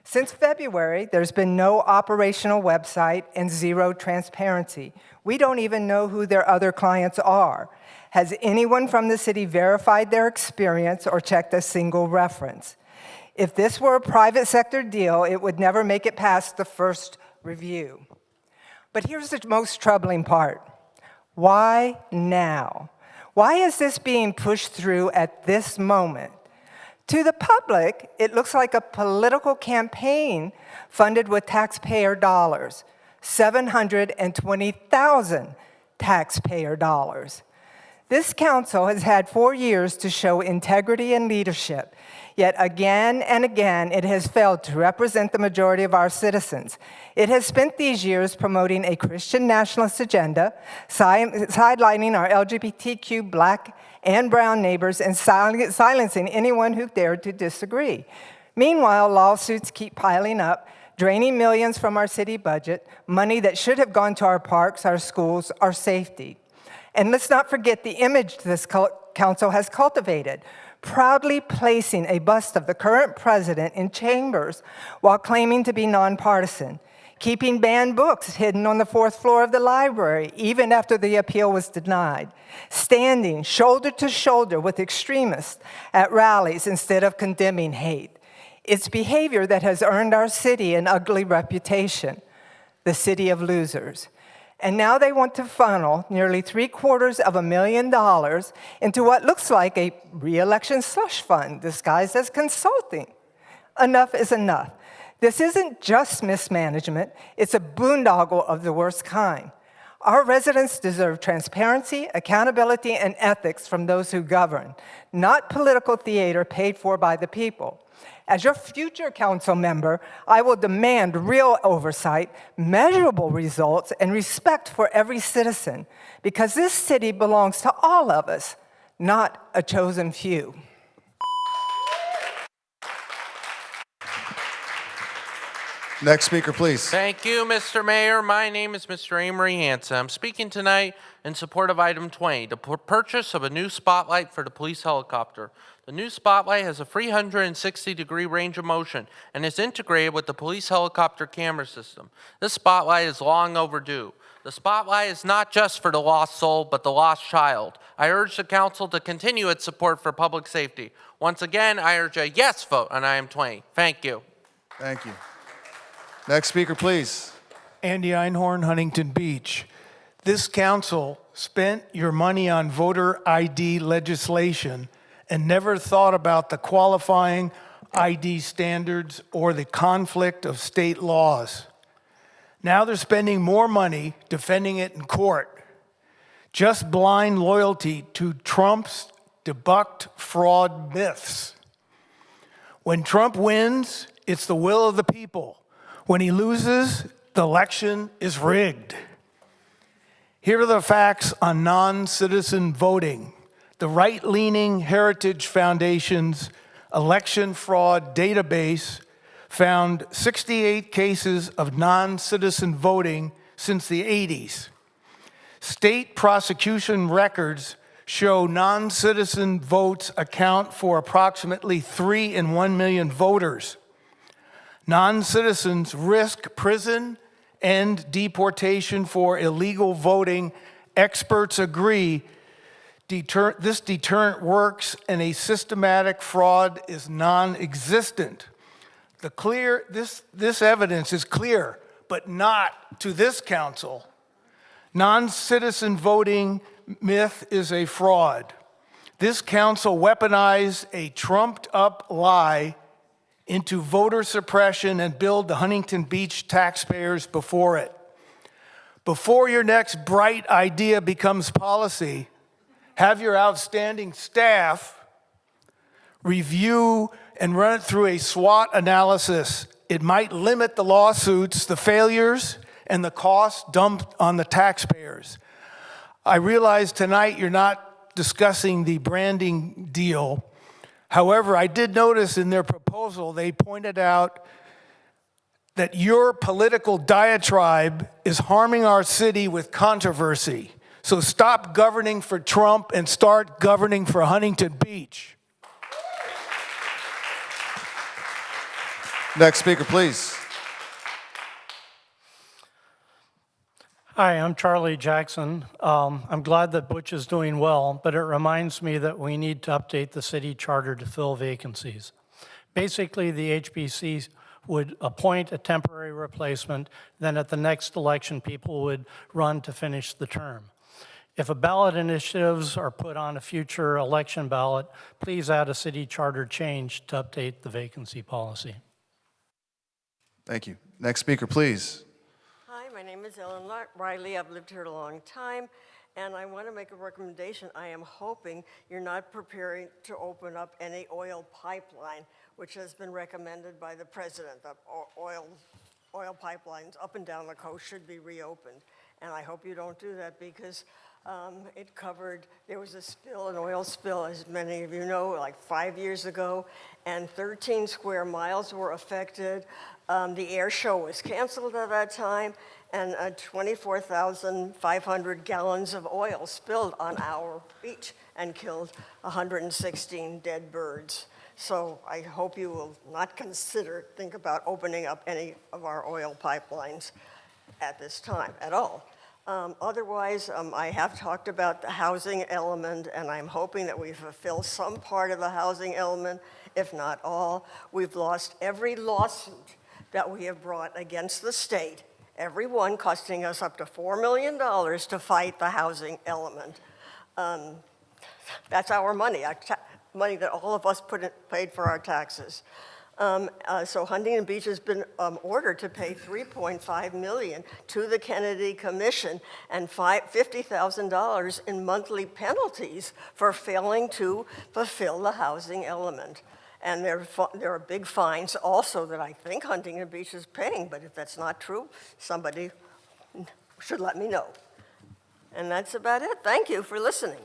Since February, there's been no operational website and zero transparency. We don't even know who their other clients are. Has anyone from the city verified their experience or checked a single reference? If this were a private sector deal, it would never make it past the first review. But here's the most troubling part. Why now? Why is this being pushed through at this moment? To the public, it looks like a political campaign funded with taxpayer dollars, 720,000 taxpayer dollars. This council has had 4 years to show integrity and leadership, yet again and again it has failed to represent the majority of our citizens. It has spent these years promoting a Christian nationalist agenda, sidelining our LGBTQ, Black, and brown neighbors, and silencing anyone who dared to disagree. Meanwhile, lawsuits keep piling up, draining millions from our city budget, money that should have gone to our parks, our schools, our safety. And let's not forget the image this council has cultivated, proudly placing a bust of the current president in chambers while claiming to be nonpartisan, keeping banned books hidden on the 4th floor of the library even after the appeal was denied, standing shoulder to shoulder with extremists at rallies instead of condemning hate. It's behavior that has earned our city an ugly reputation, the city of losers. And now they want to funnel nearly $750,000 into what looks like a re-election slush fund disguised as consulting. Enough is enough. This isn't just mismanagement, it's a boondoggle of the worst kind. Our residents deserve transparency, accountability, and ethics from those who govern, not political theater paid for by the people. As your future council member, I will demand real oversight, measurable results, and respect for every citizen, because this city belongs to all of us, not a chosen few. Next speaker, please. Thank you, Mr. Mayor. My name is Mr. Amory Hansen. I'm speaking tonight in support of item 20, the purchase of a new spotlight for the police helicopter. The new spotlight has a 360-degree range of motion and is integrated with the police helicopter camera system. This spotlight is long overdue. The spotlight is not just for the lost soul, but the lost child. I urge the council to continue its support for public safety. Once again, I urge a yes vote on item 20. Thank you. Thank you. Next speaker, please. Andy Einhorn, Huntington Beach. This council spent your money on voter ID legislation and never thought about the qualifying ID standards or the conflict of state laws. Now they're spending more money defending it in court. Just blind loyalty to Trump's debunked fraud myths. When Trump wins, it's the will of the people. When he loses, the election is rigged. Here are the facts on non-citizen voting. The right-leaning Heritage Foundation's election fraud database found 68 cases of non-citizen voting since the 80s. State prosecution records show non-citizen votes account for approximately 3 in 1 million voters. Non-citizens risk prison and deportation for illegal voting. Experts agree this deterrent works and a systematic fraud is non-existent. This evidence is clear, but not to this council. Non-citizen voting myth is a fraud. This council weaponized a trumped-up lie into voter suppression and billed the Huntington Beach taxpayers before it. Before your next bright idea becomes policy, have your outstanding staff review and run it through a SWOT analysis. It might limit the lawsuits, the failures, and the costs dumped on the taxpayers. I realize tonight you're not discussing the branding deal. However, I did notice in their proposal, they pointed out that your political diatribe is harming our city with controversy. So stop governing for Trump and start governing for Huntington Beach. Next speaker, please. Hi, I'm Charlie Jackson. I'm glad that Butch is doing well, but it reminds me that we need to update the city charter to fill vacancies. Basically, the HBC would appoint a temporary replacement, then at the next election, people would run to finish the term. If a ballot initiatives are put on a future election ballot, please add a city charter change to update the vacancy policy. Thank you. Next speaker, please. Hi, my name is Ellen Riley. I've lived here a long time, and I want to make a recommendation. I am hoping you're not preparing to open up any oil pipeline, which has been recommended by the president. That oil pipelines up and down the coast should be reopened. And I hope you don't do that because there was a spill, an oil spill, as many of you know, like 5 years ago, and 13 square miles were affected. The air show was canceled at that time, and 24,500 gallons of oil spilled on our beach and killed 116 dead birds. So I hope you will not think about opening up any of our oil pipelines at this time at all. Otherwise, I have talked about the housing element, and I'm hoping that we fulfill some part of the housing element, if not all. We've lost every lawsuit that we have brought against the state, every one costing us up to $4 million to fight the housing element. That's our money, money that all of us paid for our taxes. So Huntington Beach has been ordered to pay $3.5 million to the Kennedy Commission and $50,000 in monthly penalties for failing to fulfill the housing element. And there are big fines also that I think Huntington Beach is paying, but if that's not true, somebody should let me know. And that's about it. Thank you for listening.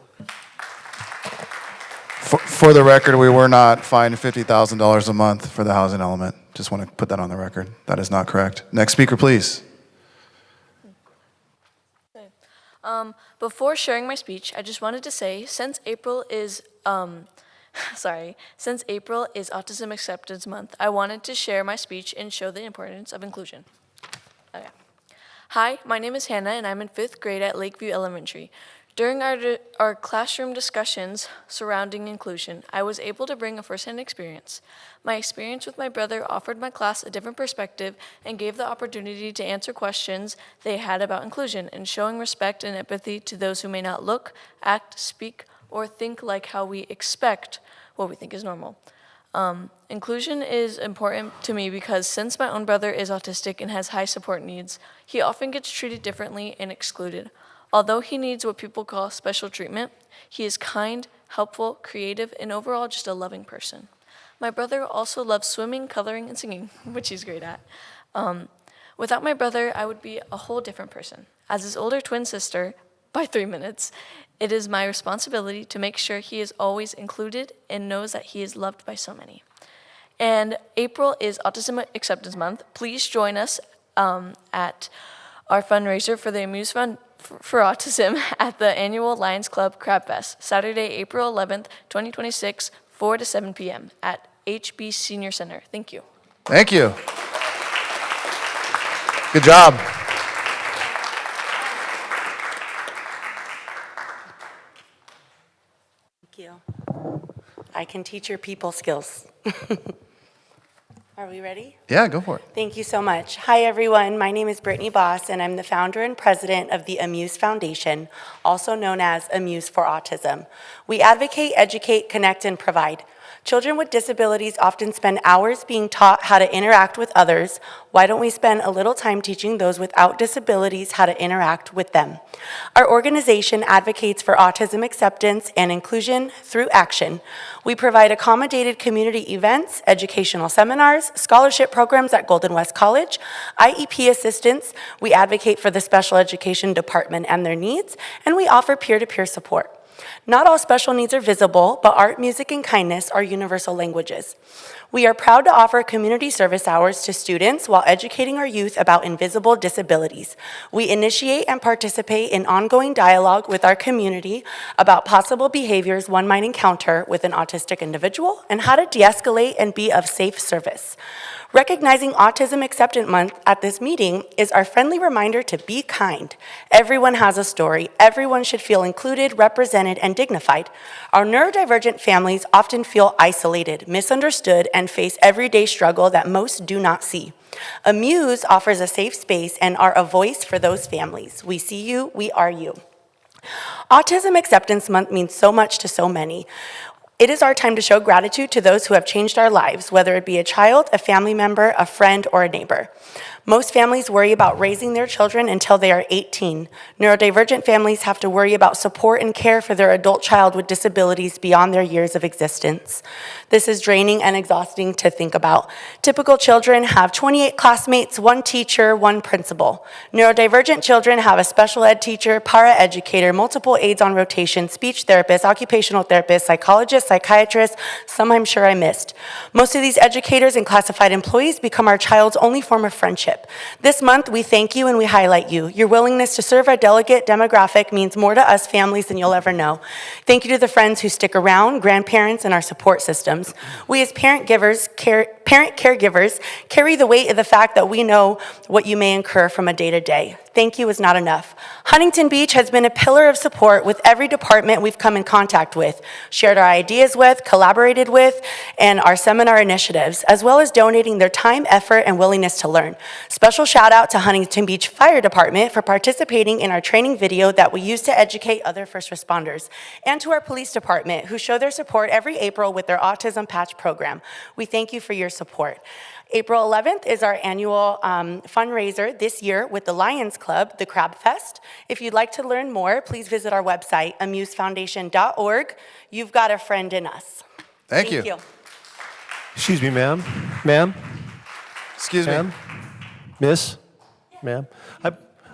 For the record, we were not fined $50,000 a month for the housing element. Just want to put that on the record. That is not correct. Next speaker, please. Before sharing my speech, I just wanted to say, since April is Autism Acceptance Month, I wanted to share my speech and show the importance of inclusion. Okay. Hi, my name is Hannah, and I'm in 5th grade at Lakeview Elementary. During our classroom discussions surrounding inclusion, I was able to bring a firsthand experience. My experience with my brother offered my class a different perspective and gave the opportunity to answer questions they had about inclusion and showing respect and empathy to those who may not look, act, speak, or think like how we expect what we think is normal. Inclusion is important to me because since my own brother is autistic and has high support needs, he often gets treated differently and excluded. Although he needs what people call special treatment, he is kind, helpful, creative, and overall just a loving person. My brother also loves swimming, coloring, and singing, which he's great at. Without my brother, I would be a whole different person. As his older twin sister, by 3 minutes, it is my responsibility to make sure he is always included and knows that he is loved by so many. And April is Autism Acceptance Month. Please join us at our fundraiser for the Amuse Fund for Autism at the annual Lions Club Crab Fest, Saturday, April 11th, 2026, 4 to 7 p.m. at HB Senior Center. Thank you. Thank you. Good job. Thank you. I can teach your people skills. Are we ready? Yeah, go for it. Thank you so much. Hi, everyone. My name is Brittany Boss, and I'm the founder and president of the Amuse Foundation, also known as Amuse for Autism. We advocate, educate, connect, and provide. Children with disabilities often spend hours being taught how to interact with others. Why don't we spend a little time teaching those without disabilities how to interact with them? Our organization advocates for autism acceptance and inclusion through action. We provide accommodated community events, educational seminars, scholarship programs at Golden West College, IEP assistance. We advocate for the special education department and their needs, and we offer peer-to-peer support. Not all special needs are visible, but art, music, and kindness are universal languages. We are proud to offer community service hours to students while educating our youth about invisible disabilities. We initiate and participate in ongoing dialogue with our community about possible behaviors one might encounter with an autistic individual and how to de-escalate and be of safe service. Recognizing Autism Acceptance Month at this meeting is our friendly reminder to be kind. Everyone has a story. Everyone should feel included, represented, and dignified. Our neurodivergent families often feel isolated, misunderstood, and face everyday struggle that most do not see. Amuse offers a safe space and are a voice for those families. We see you, we are you. Autism Acceptance Month means so much to so many. It is our time to show gratitude to those who have changed our lives, whether it be a child, a family member, a friend, or a neighbor. Most families worry about raising their children until they are 18. Neurodivergent families have to worry about support and care for their adult child with disabilities beyond their years of existence. This is draining and exhausting to think about. Typical children have 28 classmates, 1 teacher, 1 principal. Neurodivergent children have a special ed teacher, para-educator, multiple aides on rotation, speech therapist, occupational therapist, psychologist, psychiatrist, some I'm sure I missed. Most of these educators and classified employees become our child's only form of friendship. This month, we thank you and we highlight you. Your willingness to serve our delegate demographic means more to us families than you'll ever know. Thank you to the friends who stick around, grandparents, and our support systems. We as parent caregivers carry the weight of the fact that we know what you may incur from a day-to-day. Thank you is not enough. Huntington Beach has been a pillar of support with every department we've come in contact with, shared our ideas with, collaborated with, and our seminar initiatives, as well as donating their time, effort, and willingness to learn. Special shout out to Huntington Beach Fire Department for participating in our training video that we use to educate other first responders, and to our police department who show their support every April with their Autism Patch program. We thank you for your support. April 11th is our annual fundraiser this year with the Lions Club, the Crab Fest. If you'd like to learn more, please visit our website, amusefoundation.org. You've got a friend in us. Thank you. Excuse me, ma'am. Ma'am? Excuse me. Ma'am? Miss? Ma'am?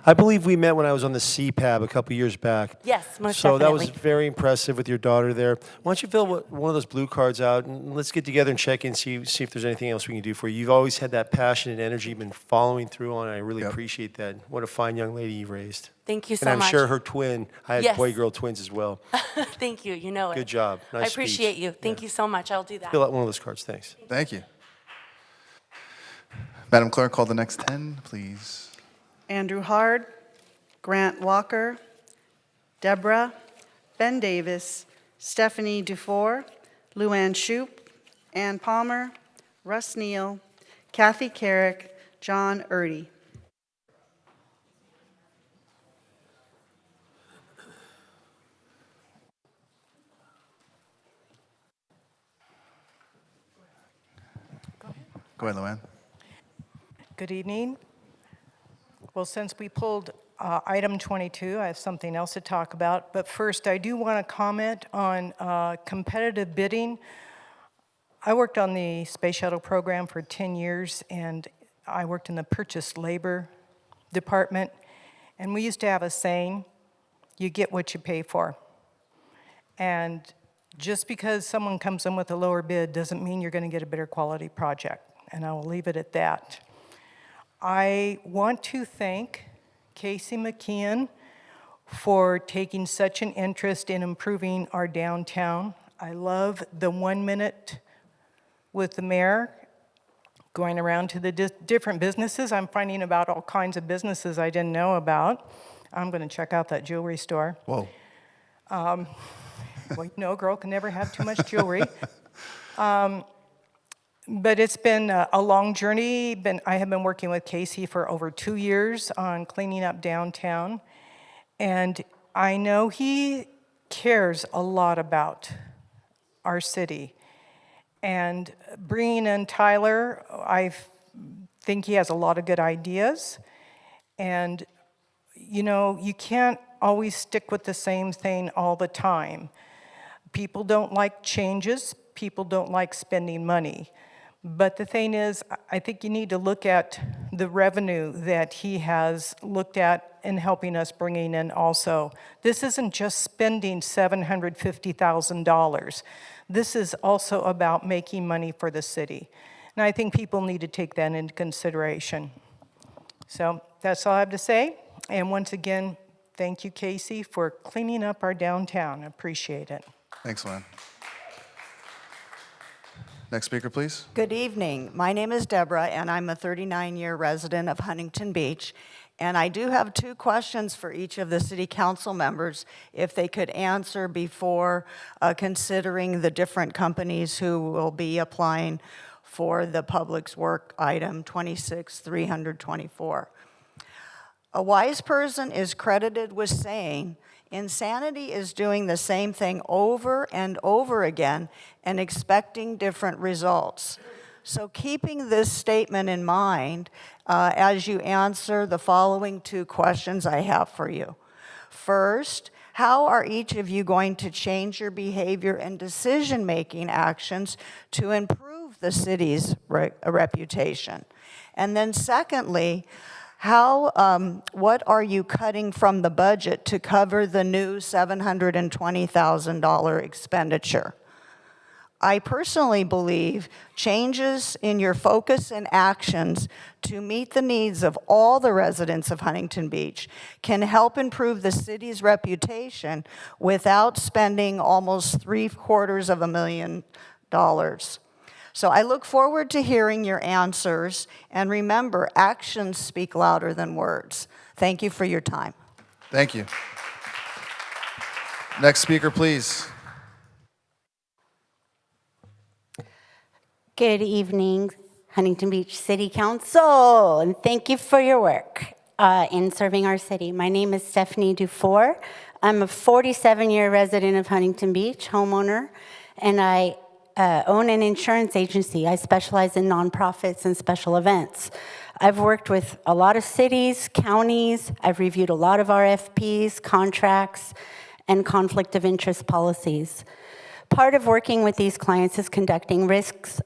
I believe we met when I was on the CPAB a couple years back. Yes, most So that was definitely. very impressive with your daughter there. Why don't you fill one of those blue cards out, and let's get together and check in, see if there's anything else we can do for you. You've always had that passion and energy you've been following through on, and I really appreciate that. What a fine young lady you've raised. Thank you so and I'm much. sure her twin, I had Yes. boy-girl twins as well. Thank you, you know it. Good job. Nice I appreciate speech. you. Thank you so much. I'll do that. Fill out one of those cards, thanks. Thank you. Madam Clerk, call the next 10, please. Andrew Hard, Grant Walker, Deborah, Ben Davis, Stephanie Dufour, Luann Shoup, Ann Palmer, Russ Neal, Kathy Carrick, John Erdy. Go ahead, Luann. Good evening. Well, since we pulled item 22, I have something else to talk about. But first, I do want to comment on competitive bidding. I worked on the Space Shuttle program for 10 years, and I worked in the purchase labor department. And we used to have a saying, you get what you pay for. And just because someone comes in with a lower bid doesn't mean you're going to get a better quality project. And I will leave it at that. I want to thank Casey McKeon for taking such an interest in improving our downtown. I love the 1 minute with the mayor, going around to the different businesses. I'm finding about all kinds of businesses I didn't know about. I'm going to check out that jewelry store. Whoa. Well, you know, a girl can never have too much jewelry. But it's been a long journey. I have been working with Casey for over 2 years on cleaning up downtown. And I know he cares a lot about our city. And bringing in Tyler, I think he has a lot of good ideas. And, you know, you can't always stick with the same thing all the time. People don't like changes. People don't like spending money. But the thing is, I think you need to look at the revenue that he has looked at in helping us bringing in also. This isn't just spending $750,000. This is also about making money for the city. And I think people need to take that into consideration. So that's all I have to say. And once again, thank you, Casey, for cleaning up our downtown. I appreciate it. Thanks, Lynn. Next speaker, please. Good evening. My name is Deborah, and I'm a 39-year resident of Huntington Beach. And I do have 2 questions for each of the city council members, if they could answer before considering the different companies who will be applying for the Public's Work item 26324. A wise person is credited with saying, insanity is doing the same thing over and over again and expecting different results. So keeping this statement in mind, as you answer the following two questions I have for you. First, how are each of you going to change your behavior and decision-making actions to improve the city's reputation? And then secondly, what are you cutting from the budget to cover the new $720,000 expenditure? I personally believe changes in your focus and actions to meet the needs of all the residents of Huntington Beach can help improve the city's reputation without spending almost $750,000. So I look forward to hearing your answers, and remember, actions speak louder than words. Thank you for your time. Thank you. Next speaker, please. Good evening, Huntington Beach City Council, and thank you for your work in serving our city. My name is Stephanie Dufour. I'm a 47-year resident of Huntington Beach, homeowner, and I own an insurance agency. I specialize in nonprofits and special events. I've worked with a lot of cities, counties. I've reviewed a lot of RFPs, contracts, and conflict of interest policies. Part of working with these clients is conducting risk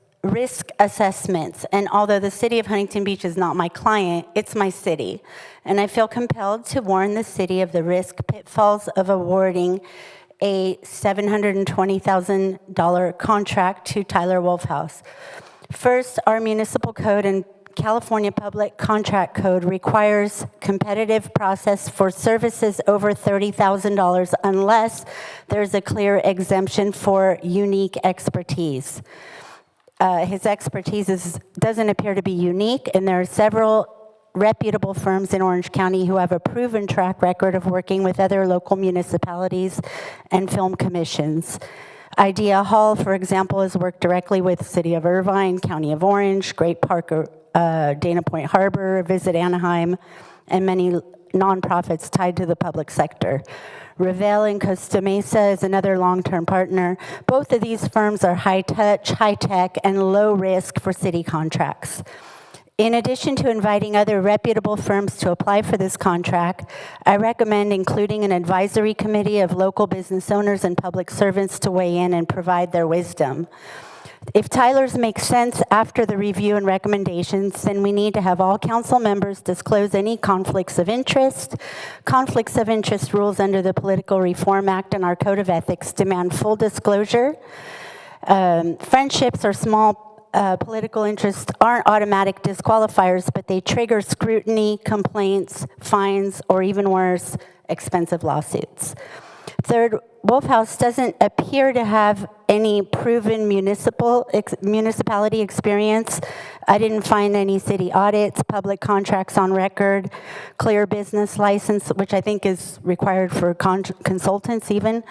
assessments, and although the city of Huntington Beach is not my client, it's my city, and I feel compelled to warn the city of the risk pitfalls of awarding a $720,000 contract to Tyler Wolfhouse. First, our municipal code and California Public Contract Code requires competitive process for services over $30,000 unless there's a clear exemption for unique expertise. His expertise doesn't appear to be unique, and there are several reputable firms in Orange County who have a proven track record of working with other local municipalities and film commissions. Idea Hall, for example, has worked directly with the City of Irvine, County of Orange, Great Park, Dana Point Harbor, Visit Anaheim, and many nonprofits tied to the public sector. Revell and Costa Mesa is another long-term partner. Both of these firms are high-touch, high-tech, and low-risk for city contracts. In addition to inviting other reputable firms to apply for this contract, I recommend including an advisory committee of local business owners and public servants to weigh in and provide their wisdom. If Tyler's make sense after the review and recommendations, then we need to have all council members disclose any conflicts of interest. Conflicts of interest rules under the Political Reform Act and our Code of Ethics demand full disclosure. Friendships or small political interests aren't automatic disqualifiers, but they trigger scrutiny, complaints, fines, or even worse, expensive lawsuits. Third, Wolfhouse doesn't appear to have any proven municipality experience. I didn't find any city audits, public contracts on record, clear business license, which I think is required for consultants even.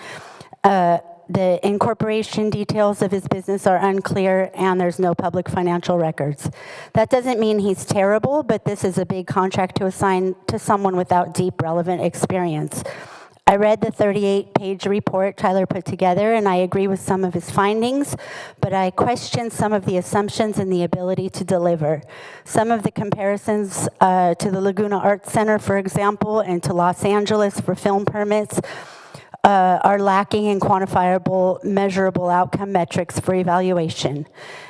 The incorporation details of his business are unclear, and there's no public financial records. That doesn't mean he's terrible, but this is a big contract to assign to someone without deep, relevant experience. I read the 38-page report Tyler put together, and I agree with some of his findings, but I question some of the assumptions and the ability to deliver. Some of the comparisons to the Laguna Arts Center, for example, and to Los Angeles for film permits are lacking in quantifiable, measurable outcome metrics for evaluation.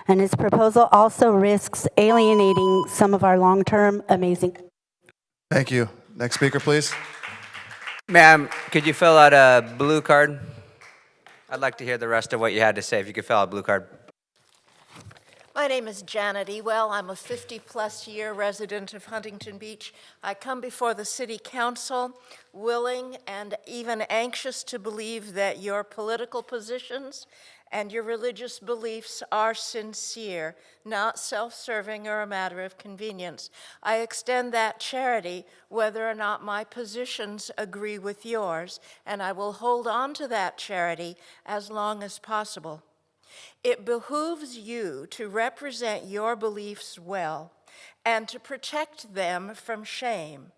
And his proposal also risks alienating some of our long-term amazing. Thank you. Next speaker, please. Ma'am, could you fill out a blue card? I'd like to hear the rest of what you had to say if you could fill out a blue card. My name is Janet Ewell. I'm a 50-plus year resident of Huntington Beach. I come before the City Council willing and even anxious to believe that your political positions and your religious beliefs are sincere, not self-serving or a matter of convenience. I extend that charity whether or not my positions agree with yours, and I will hold on to that charity as long as possible. It behooves you to represent your beliefs well and to protect them from shame.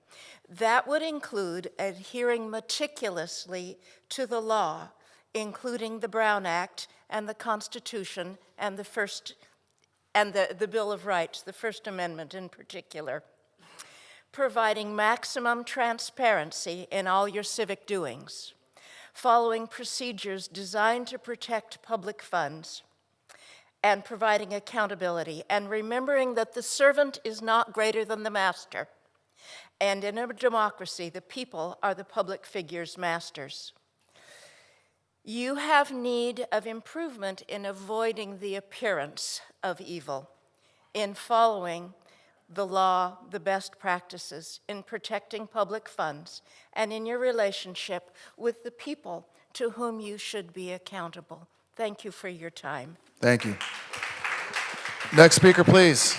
That would include adhering meticulously to the law, including the Brown Act and the Constitution and the First and the Bill of Rights, the First Amendment in particular, providing maximum transparency in all your civic doings, following procedures designed to protect public funds, and providing accountability, and remembering that the servant is not greater than the master. And in a democracy, the people are the public figure's masters. You have need of improvement in avoiding the appearance of evil, in following the law, the best practices, in protecting public funds, and in your relationship with the people to whom you should be accountable. Thank you for your time. Thank you. Next speaker, please.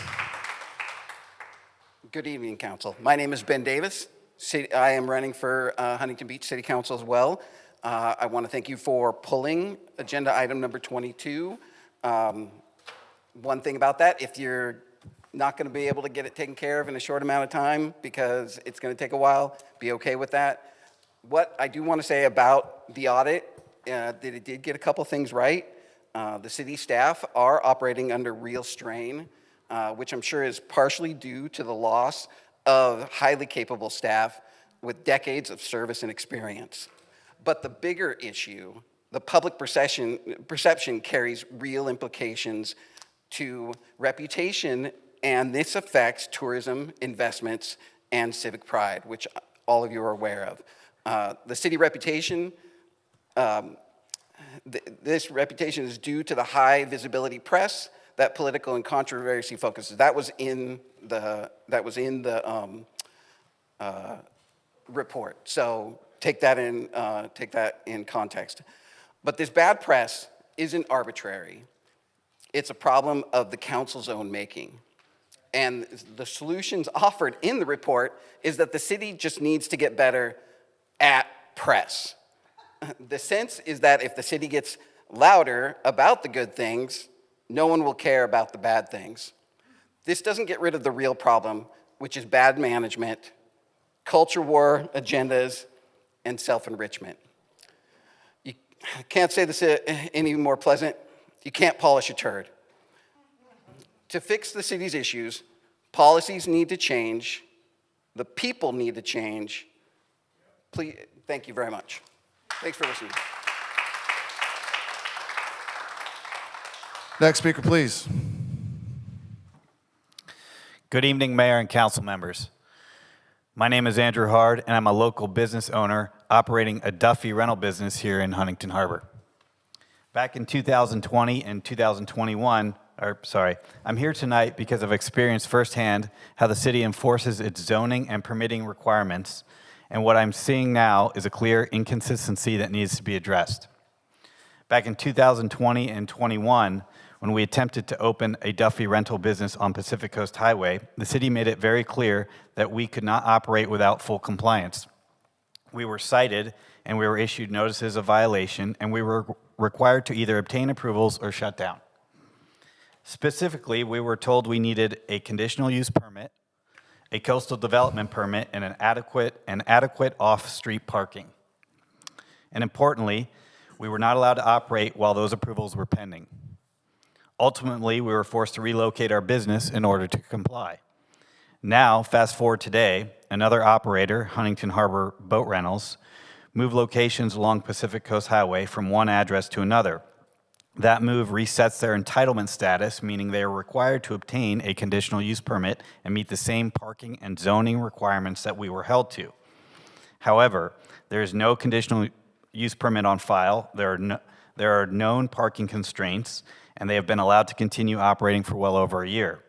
Good evening, Council. My name is Ben Davis. I am running for Huntington Beach City Council as well. I want to thank you for pulling agenda item number 22. One thing about that, if you're not going to be able to get it taken care of in a short amount of time because it's going to take a while, be okay with that. What I do want to say about the audit, that it did get a couple things right. The city staff are operating under real strain, which I'm sure is partially due to the loss of highly capable staff with decades of service and experience. But the bigger issue, the public perception carries real implications to reputation, and this affects tourism, investments, and civic pride, which all of you are aware of. The city reputation, this reputation is due to the high visibility press that political and controversy focuses. That was in the report. So take that in context. But this bad press isn't arbitrary. It's a problem of the council's own making. And the solutions offered in the report is that the city just needs to get better at press. The sense is that if the city gets louder about the good things, no one will care about the bad things. This doesn't get rid of the real problem, which is bad management, culture war agendas, and self-enrichment. You can't say this any more pleasant. You can't polish a turd. To fix the city's issues, policies need to change. The people need to change. Please, thank you very much. Thanks for listening. Next speaker, please. Good evening, Mayor and council members. My name is Andrew Hard, and I'm a local business owner operating a Duffy rental business here in Huntington Harbor. Back in 2020 and 2021, I'm here tonight because I've experienced firsthand how the city enforces its zoning and permitting requirements, and what I'm seeing now is a clear inconsistency that needs to be addressed. Back in 2020 and 21, when we attempted to open a Duffy rental business on Pacific Coast Highway, the city made it very clear that we could not operate without full compliance. We were cited and we were issued notices of violation, and we were required to either obtain approvals or shut down. Specifically, we were told we needed a conditional use permit, a coastal development permit, and an adequate off-street parking. And importantly, we were not allowed to operate while those approvals were pending. Ultimately, we were forced to relocate our business in order to comply. Now, fast forward today, another operator, Huntington Harbor Boat Rentals, moved locations along Pacific Coast Highway from one address to another. That move resets their entitlement status, meaning they are required to obtain a conditional use permit and meet the same parking and zoning requirements that we were held to. However, there is no conditional use permit on file. There are known parking constraints, and they have been allowed to continue operating for well over a year.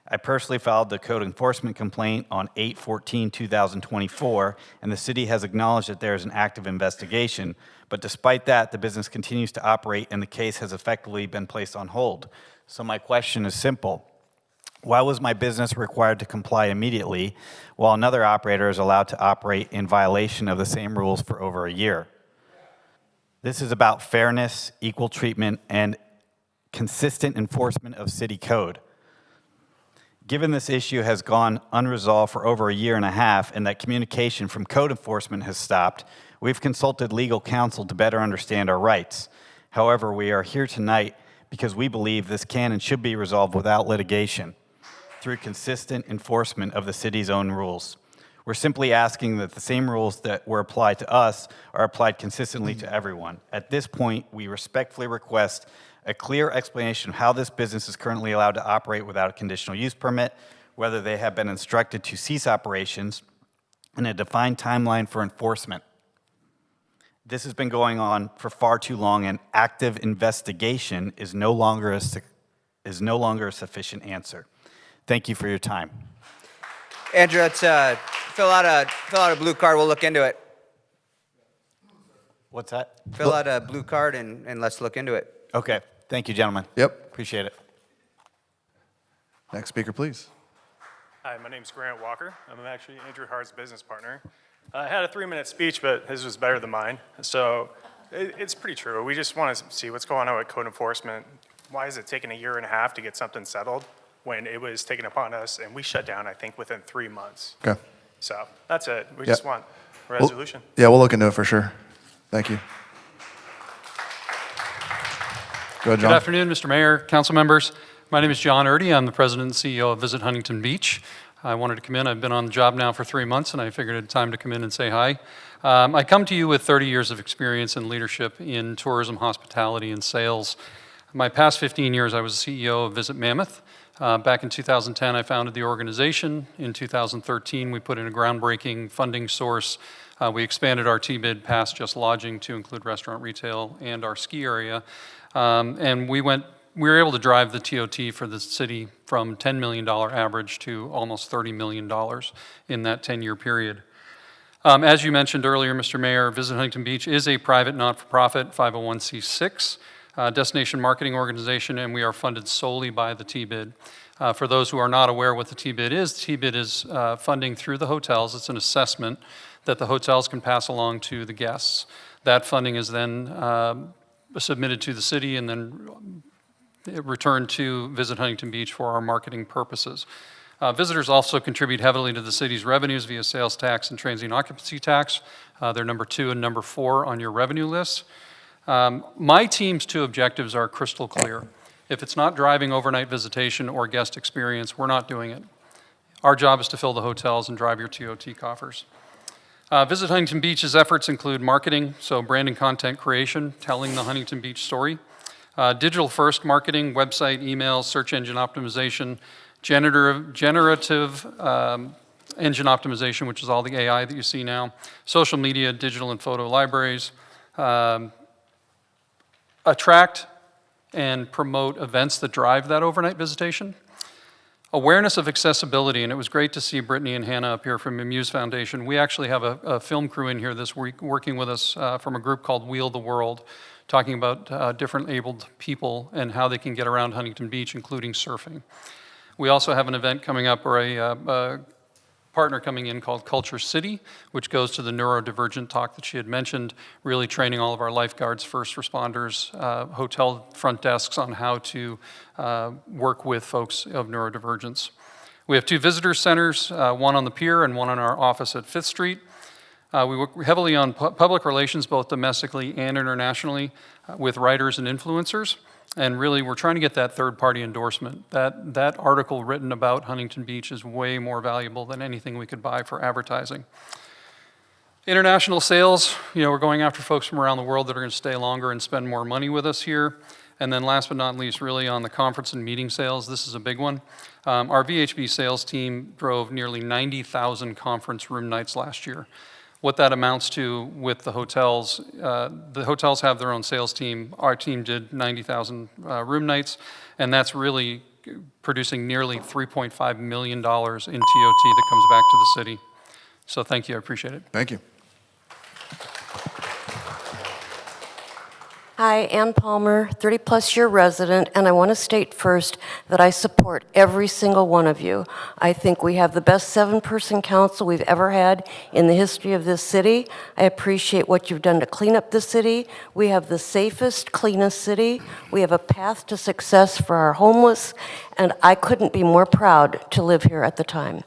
I personally filed the code enforcement complaint on 8/14/2024, and the city has acknowledged that there is an active investigation, but despite that, the business continues to operate and the case has effectively been placed on hold. So my question is simple. Why was my business required to comply immediately while another operator is allowed to operate in violation of the same rules for over a year? This is about fairness, equal treatment, and consistent enforcement of city code. Given this issue has gone unresolved for over a year and a half and that communication from code enforcement has stopped, we've consulted legal counsel to better understand our rights. However, we are here tonight because we believe this can and should be resolved without litigation through consistent enforcement of the city's own rules. We're simply asking that the same rules that were applied to us are applied consistently to everyone. At this point, we respectfully request a clear explanation of how this business is currently allowed to operate without a conditional use permit, whether they have been instructed to cease operations, and a defined timeline for enforcement. This has been going on for far too long, and active investigation is no longer a sufficient answer. Thank you for your time. Andrew, let's fill out a blue card. We'll look into it. What's that? Fill out a blue card and let's look into it. Okay. Thank you, gentlemen. Yep. Appreciate it. Next speaker, please. Hi, my name's Grant Walker. I'm actually Andrew Hart's business partner. I had a 3-minute speech, but his was better than mine. So it's pretty true. We just want to see what's going on with code enforcement. Why is it taking a year and a half to get something settled when it was taken upon us and we shut down, I think, within 3 months? Okay. So that's it. We just want a resolution. We'll look into it for sure. Thank you. Go ahead, John. Good afternoon, Mr. Mayor, council members. My name is John Erdy. I'm the president and CEO of Visit Huntington Beach. I wanted to come in. I've been on the job now for 3 months, and I figured it time to come in and say hi. I come to you with 30 years of experience and leadership in tourism, hospitality, and sales. My past 15 years, I was the CEO of Visit Mammoth. Back in 2010, I founded the organization. In 2013, we put in a groundbreaking funding source. We expanded our T-bid past just lodging to include restaurant, retail, and our ski area. And we were able to drive the TOT for the city from $10 million average to almost $30 million in that 10-year period. As you mentioned earlier, Mr. Mayor, Visit Huntington Beach is a private not-for-profit 501c6 destination marketing organization, and we are funded solely by the T-bid. For those who are not aware what the T-bid is funding through the hotels. It's an assessment that the hotels can pass along to the guests. That funding is then submitted to the city and then returned to Visit Huntington Beach for our marketing purposes. Visitors also contribute heavily to the city's revenues via sales tax and transient occupancy tax. They're number 2 and number 4 on your revenue list. My team's 2 objectives are crystal clear. If it's not driving overnight visitation or guest experience, we're not doing it. Our job is to fill the hotels and drive your TOT coffers. Visit Huntington Beach's efforts include marketing, so brand and content creation, telling the Huntington Beach story, digital-first marketing, website, email, search engine optimization, generative engine optimization, which is all the AI that you see now, social media, digital and photo libraries, attract and promote events that drive that overnight visitation, awareness of accessibility, and it was great to see Brittany and Hannah up here from Amuse Foundation. We actually have a film crew in here this week working with us from a group called Wheel the World, talking about different abled people and how they can get around Huntington Beach, including surfing. We also have an event coming up, or a partner coming in called Culture City, which goes to the neurodivergent talk that she had mentioned, really training all of our lifeguards, first responders, hotel front desks on how to work with folks of neurodivergence. We have 2 visitor centers, one on the pier and one in our office at 5th Street. We work heavily on public relations, both domestically and internationally, with writers and influencers. And really, we're trying to get that third-party endorsement. That article written about Huntington Beach is way more valuable than anything we could buy for advertising. International sales, we're going after folks from around the world that are going to stay longer and spend more money with us here. And then last but not least, really on the conference and meeting sales, this is a big one. Our VHB sales team drove nearly 90,000 conference room nights last year. What that amounts to with the hotels have their own sales team. Our team did 90,000 room nights, and that's really producing nearly $3.5 million in TOT that comes back to the city. So thank you, I appreciate it. Thank you. Hi, Ann Palmer, 30-plus year resident, and I want to state first that I support every single one of you. I think we have the best 7-person council we've ever had in the history of this city. I appreciate what you've done to clean up the city. We have the safest, cleanest city. We have a path to success for our homeless, and I couldn't be more proud to live here at the time.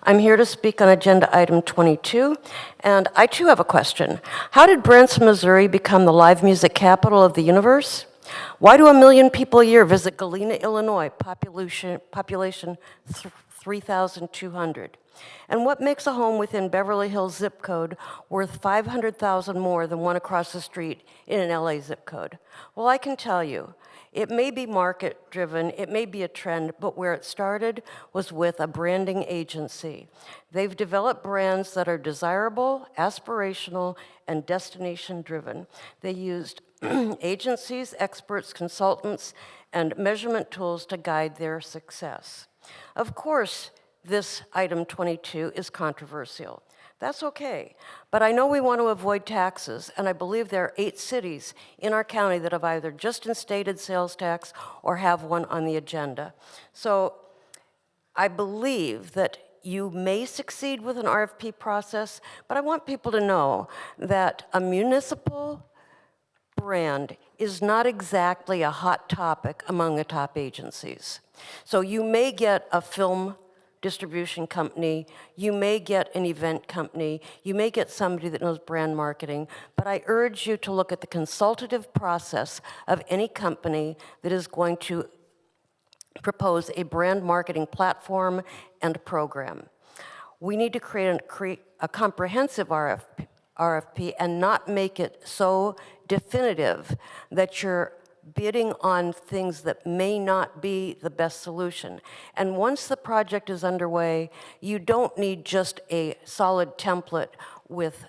I'm here to speak on agenda item 22, and I too have a question. How did Branson, Missouri become the live music capital of the universe? Why do 1 million people a year visit Galena, Illinois, population 3,200? And what makes a home within Beverly Hills zip code worth $500,000 more than one across the street in an LA zip code? Well, I can tell you, it may be market driven, it may be a trend, but where it started was with a branding agency. They've developed brands that are desirable, aspirational, and destination driven. They used agencies, experts, consultants, and measurement tools to guide their success. Of course, this item 22 is controversial. That's okay, but I know we want to avoid taxes, and I believe there are 8 cities in our county that have either just instated sales tax or have one on the agenda. So I believe that you may succeed with an RFP process, but I want people to know that a municipal brand is not exactly a hot topic among the top agencies. So you may get a film distribution company, you may get an event company, you may get somebody that knows brand marketing, but I urge you to look at the consultative process of any company that is going to propose a brand marketing platform and program. We need to create a comprehensive RFP and not make it so definitive that you're bidding on things that may not be the best solution. And once the project is underway, you don't need just a solid template with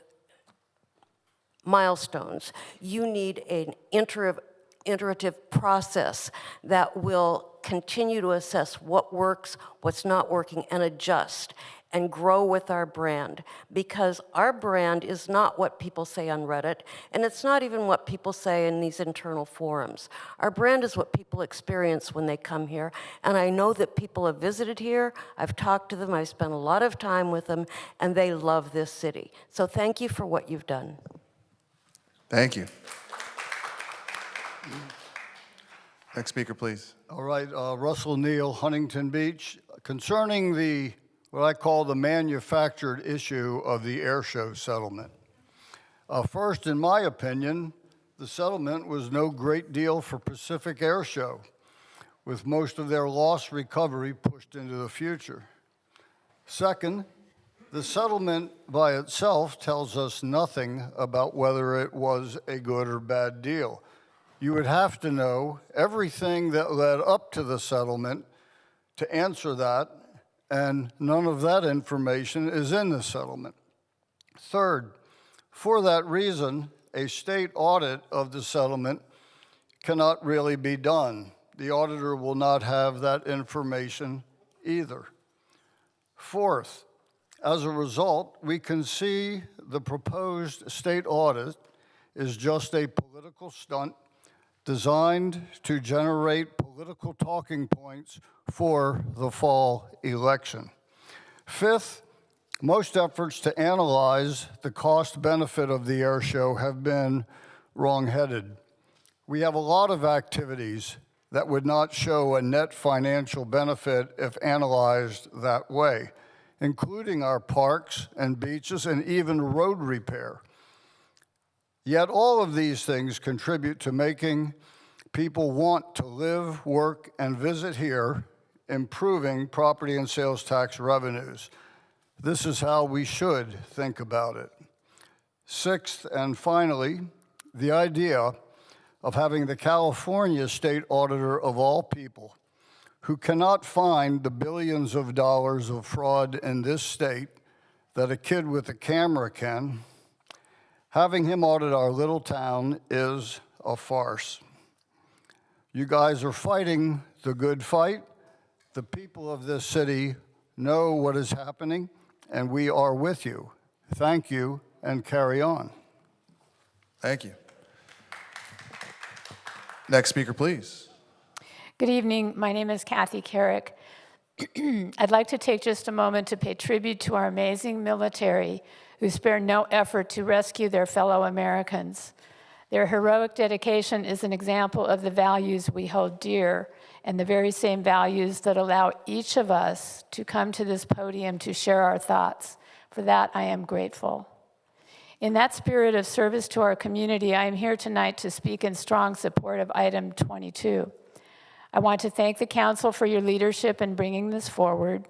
milestones. You need an iterative process that will continue to assess what works, what's not working, and adjust and grow with our brand, because our brand is not what people say on Reddit, and it's not even what people say in these internal forums. Our brand is what people experience when they come here, and I know that people have visited here, I've talked to them, I've spent a lot of time with them, and they love this city. So thank you for what you've done. Thank you. Next speaker, please. All right, Russell Neal, Huntington Beach. Concerning what I call the manufactured issue of the air show settlement. First, in my opinion, the settlement was no great deal for Pacific Air Show, with most of their loss recovery pushed into the future. Second, the settlement by itself tells us nothing about whether it was a good or bad deal. You would have to know everything that led up to the settlement to answer that, and none of that information is in the settlement. Third, for that reason, a state audit of the settlement cannot really be done. The auditor will not have that information either. Fourth, as a result, we can see the proposed state audit is just a political stunt designed to generate political talking points for the fall election. Fifth, most efforts to analyze the cost-benefit of the air show have been wrong-headed. We have a lot of activities that would not show a net financial benefit if analyzed that way, including our parks and beaches and even road repair. Yet all of these things contribute to making people want to live, work, and visit here, improving property and sales tax revenues. This is how we should think about it. Sixth, and finally, the idea of having the California state auditor of all people, who cannot find the billions of dollars of fraud in this state that a kid with a camera can, having him audit our little town is a farce. You guys are fighting the good fight. The people of this city know what is happening, and we are with you. Thank you, and carry on. Thank you. Next speaker, please. Good evening. My name is Kathy Carrick. I'd like to take just a moment to pay tribute to our amazing military who spare no effort to rescue their fellow Americans. Their heroic dedication is an example of the values we hold dear and the very same values that allow each of us to come to this podium to share our thoughts. For that, I am grateful. In that spirit of service to our community, I am here tonight to speak in strong support of item 22. I want to thank the council for your leadership in bringing this forward.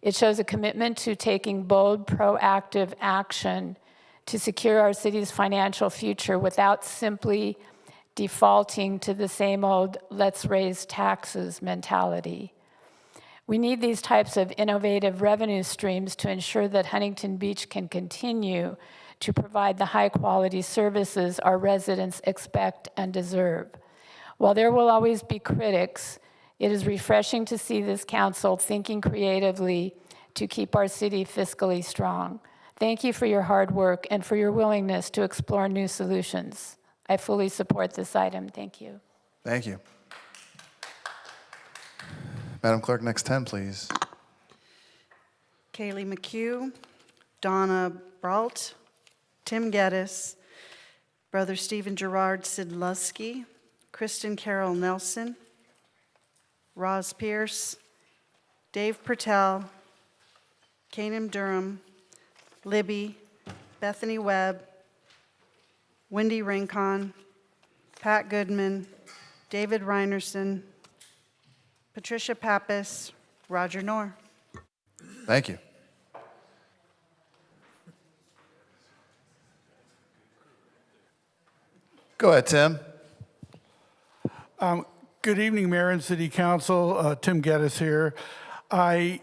It shows a commitment to taking bold, proactive action to secure our city's financial future without simply defaulting to the same old let's raise taxes mentality. We need these types of innovative revenue streams to ensure that Huntington Beach can continue to provide the high-quality services our residents expect and deserve. While there will always be critics, it is refreshing to see this council thinking creatively to keep our city fiscally strong. Thank you for your hard work and for your willingness to explore new solutions. I fully support this item. Thank you. Thank you. Madam Clerk, next 10, please. Kaylee McHugh, Donna Brault, Tim Geddes, Brother Stephen Gerard Sidlusky, Kristen Carol Nelson, Roz Pierce, Dave Pertel, Kanem Durham, Libby, Bethany Webb, Wendy Rincon, Pat Goodman, David Reinerson, Patricia Pappas, Roger Knorr. Thank you. Go ahead, Tim. Good evening, Mayor and City Council. Tim Geddes here. I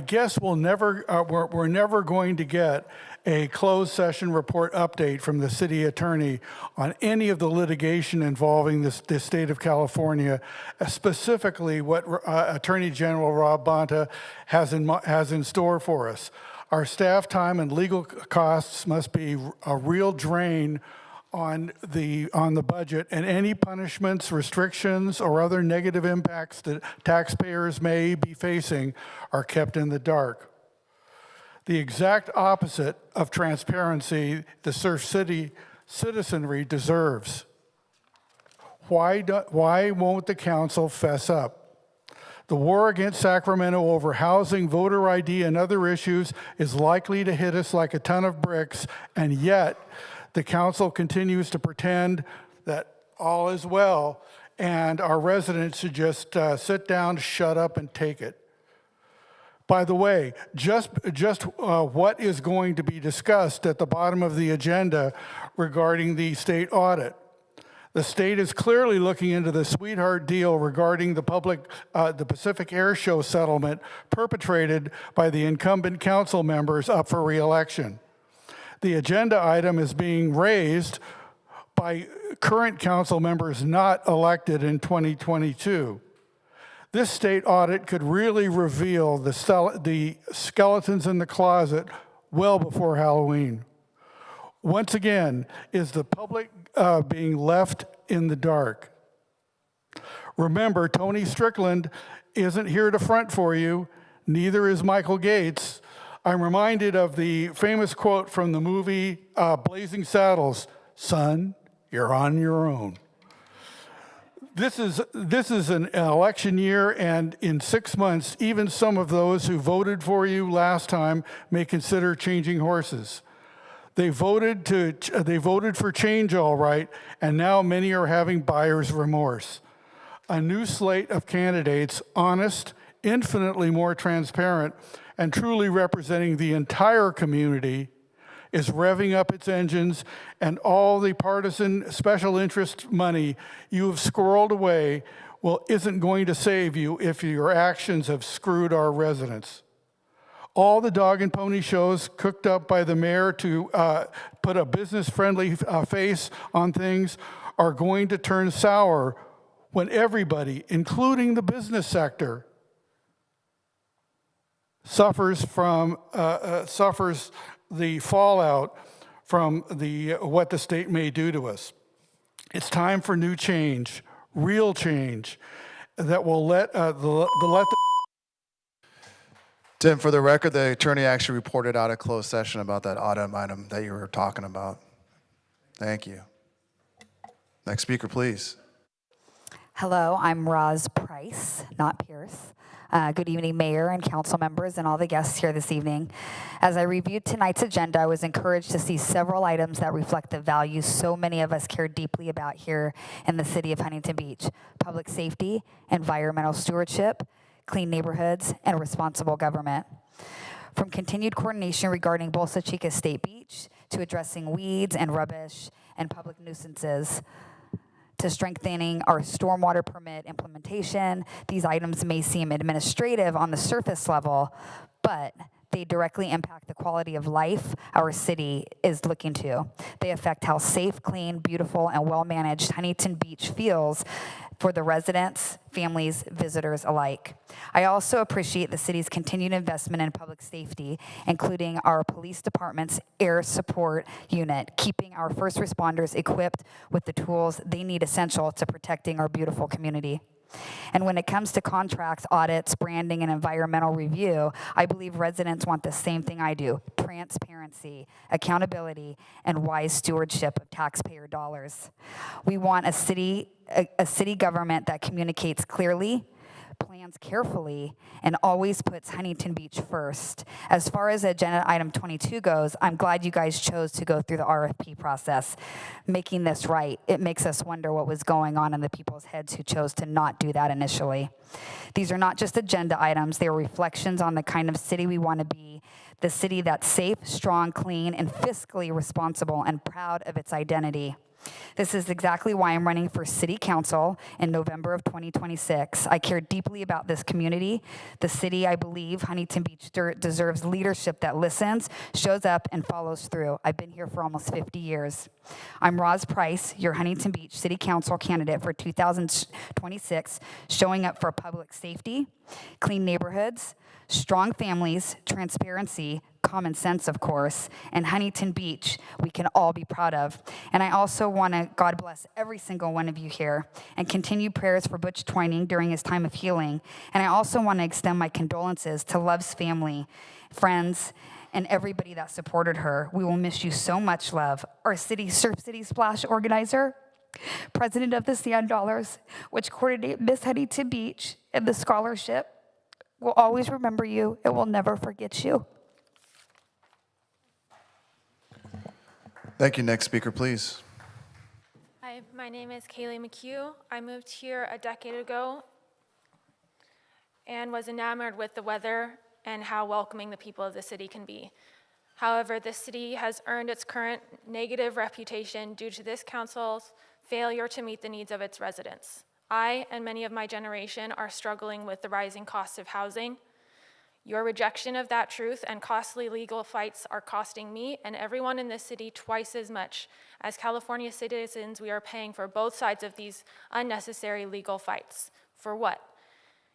guess we're never going to get a closed session report update from the city attorney on any of the litigation involving the state of California, specifically what Attorney General Rob Bonta has in store for us. Our staff time and legal costs must be a real drain on the budget, and any punishments, restrictions, or other negative impacts that taxpayers may be facing are kept in the dark. The exact opposite of transparency the Surf City citizenry deserves. Why won't the council fess up? The war against Sacramento over housing, voter ID, and other issues is likely to hit us like a ton of bricks, and yet the council continues to pretend that all is well and our residents should just sit down, shut up, and take it. By the way, just what is going to be discussed at the bottom of the agenda regarding the state audit? The state is clearly looking into the sweetheart deal regarding the Pacific Air Show settlement perpetrated by the incumbent council members up for re-election. The agenda item is being raised by current council members not elected in 2022. This state audit could really reveal the skeletons in the closet well before Halloween. Once again, is the public being left in the dark? Remember, Tony Strickland isn't here to front for you, neither is Michael Gates. I'm reminded of the famous quote from the movie Blazing Saddles, "Son, you're on your own." This is an election year, and in 6 months, even some of those who voted for you last time may consider changing horses. They voted for change, all right, and now many are having buyer's remorse. A new slate of candidates, honest, infinitely more transparent, and truly representing the entire community, is revving up its engines, and all the partisan special interest money you have squirreled away isn't going to save you if your actions have screwed our residents. All the dog and pony shows cooked up by the mayor to put a business-friendly face on things are going to turn sour when everybody, including the business sector, suffers the fallout from what the state may do to us. It's time for new change, real change, that will let Tim, for the record, the attorney actually reported out a closed session about that item that you were talking about. Thank you. Next speaker, please. Hello, I'm Roz Price, not Pierce. Good evening, Mayor and council members and all the guests here this evening. As I reviewed tonight's agenda, I was encouraged to see several items that reflect the values so many of us care deeply about here in the city of Huntington Beach: public safety, environmental stewardship, clean neighborhoods, and responsible government. From continued coordination regarding Bolsa Chica State Beach to addressing weeds and rubbish and public nuisances, to strengthening our stormwater permit implementation. These items may seem administrative on the surface level, but they directly impact the quality of life our city is looking to. They affect how safe, clean, beautiful, and well-managed Huntington Beach feels for the residents, families, visitors alike. I also appreciate the city's continued investment in public safety, including our police department's air support unit, keeping our first responders equipped with the tools they need essential to protecting our beautiful community. And when it comes to contracts, audits, branding, and environmental review, I believe residents want the same thing I do: transparency, accountability, and wise stewardship of taxpayer dollars. We want a city government that communicates clearly, plans carefully, and always puts Huntington Beach first. As far as agenda item 22 goes, I'm glad you guys chose to go through the RFP process, making this right. It makes us wonder what was going on in the people's heads who chose to not do that initially. These are not just agenda items, they are reflections on the kind of city we want to be, the city that's safe, strong, clean, and fiscally responsible and proud of its identity. This is exactly why I'm running for City Council in November of 2026. I care deeply about this community. The city, I believe, Huntington Beach deserves leadership that listens, shows up, and follows through. I've been here for almost 50 years. I'm Roz Price, your Huntington Beach City Council candidate for 2026, showing up for public safety, clean neighborhoods, strong families, transparency, common sense, of course, and Huntington Beach we can all be proud of. And I also want to, God bless every single one of you here, and continue prayers for Butch Twining during his time of healing. And I also want to extend my condolences to Love's family, friends, and everybody that supported her. We will miss you so much, Love. Our Surf City Splash organizer, president of the Sand Dollars, which coordinate Miss Huntington Beach and the scholarship, will always remember you and will never forget you. Thank you. Next speaker, please. Hi, my name is Kaylee McHugh. I moved here a decade ago and was enamored with the weather and how welcoming the people of the city can be. However, this city has earned its current negative reputation due to this council's failure to meet the needs of its residents. I and many of my generation are struggling with the rising costs of housing. Your rejection of that truth and costly legal fights are costing me and everyone in this city twice as much. As California citizens, we are paying for both sides of these unnecessary legal fights. For what?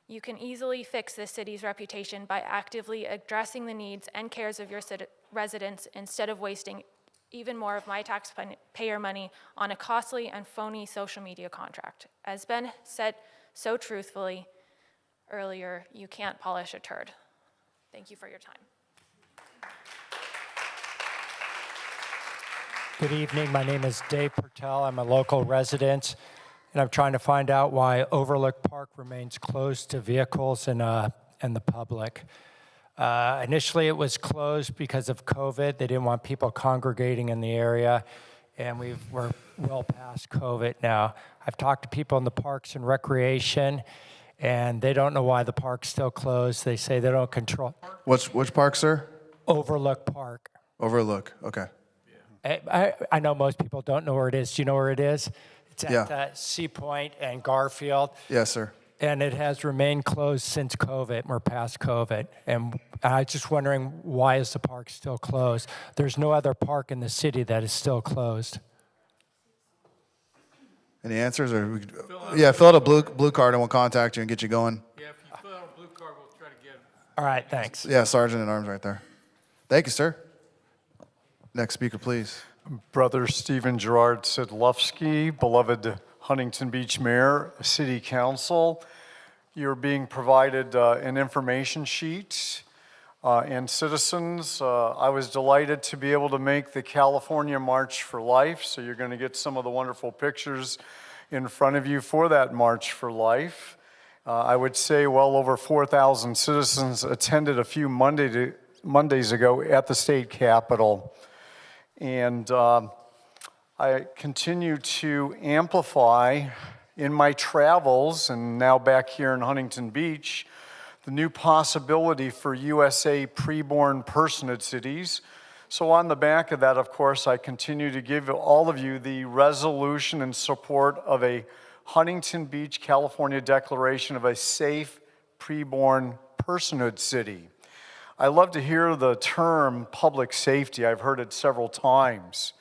You can easily fix this city's reputation by actively addressing the needs and cares of your residents instead of wasting even more of my taxpayer money on a costly and phony social media contract. As Ben said so truthfully earlier, you can't polish a turd. Thank you for your time. Good evening. My name is Dave Pertel. I'm a local resident, and I'm trying to find out why Overlook Park remains closed to vehicles and the public. Initially, it was closed because of COVID. They didn't want people congregating in the area, and we're well past COVID now. I've talked to people in the Parks and Recreation, and they don't know why the park's still closed. They say they don't control. Which park, sir? Overlook Park. Overlook, okay. I know most people don't know where it is. Do you know where it is? It's at Sea Point and Garfield. Yes, sir. And it has remained closed since COVID. We're past COVID. And I'm just wondering, why is the park still closed? There's no other park in the city that is still closed. Any answers? Or fill out a blue card and we'll contact you and get you going. Yeah, if you fill out a blue card, we'll try to get it. All right, thanks. Yeah, Sergeant at Arms right there. Thank you, sir. Next speaker, please. Brother Stephen Gerard Sidlowski, beloved Huntington Beach Mayor, City Council. You're being provided an information sheet. And citizens, I was delighted to be able to make the California March for Life, so you're going to get some of the wonderful pictures in front of you for that March for Life. I would say well over 4,000 citizens attended a few Mondays ago at the state capitol. And I continue to amplify in my travels, and now back here in Huntington Beach, the new possibility for USA preborn personhood cities. So on the back of that, of course, I continue to give all of you the resolution in support of a Huntington Beach, California declaration of a safe preborn personhood city. I love to hear the term public safety. I've heard it several times.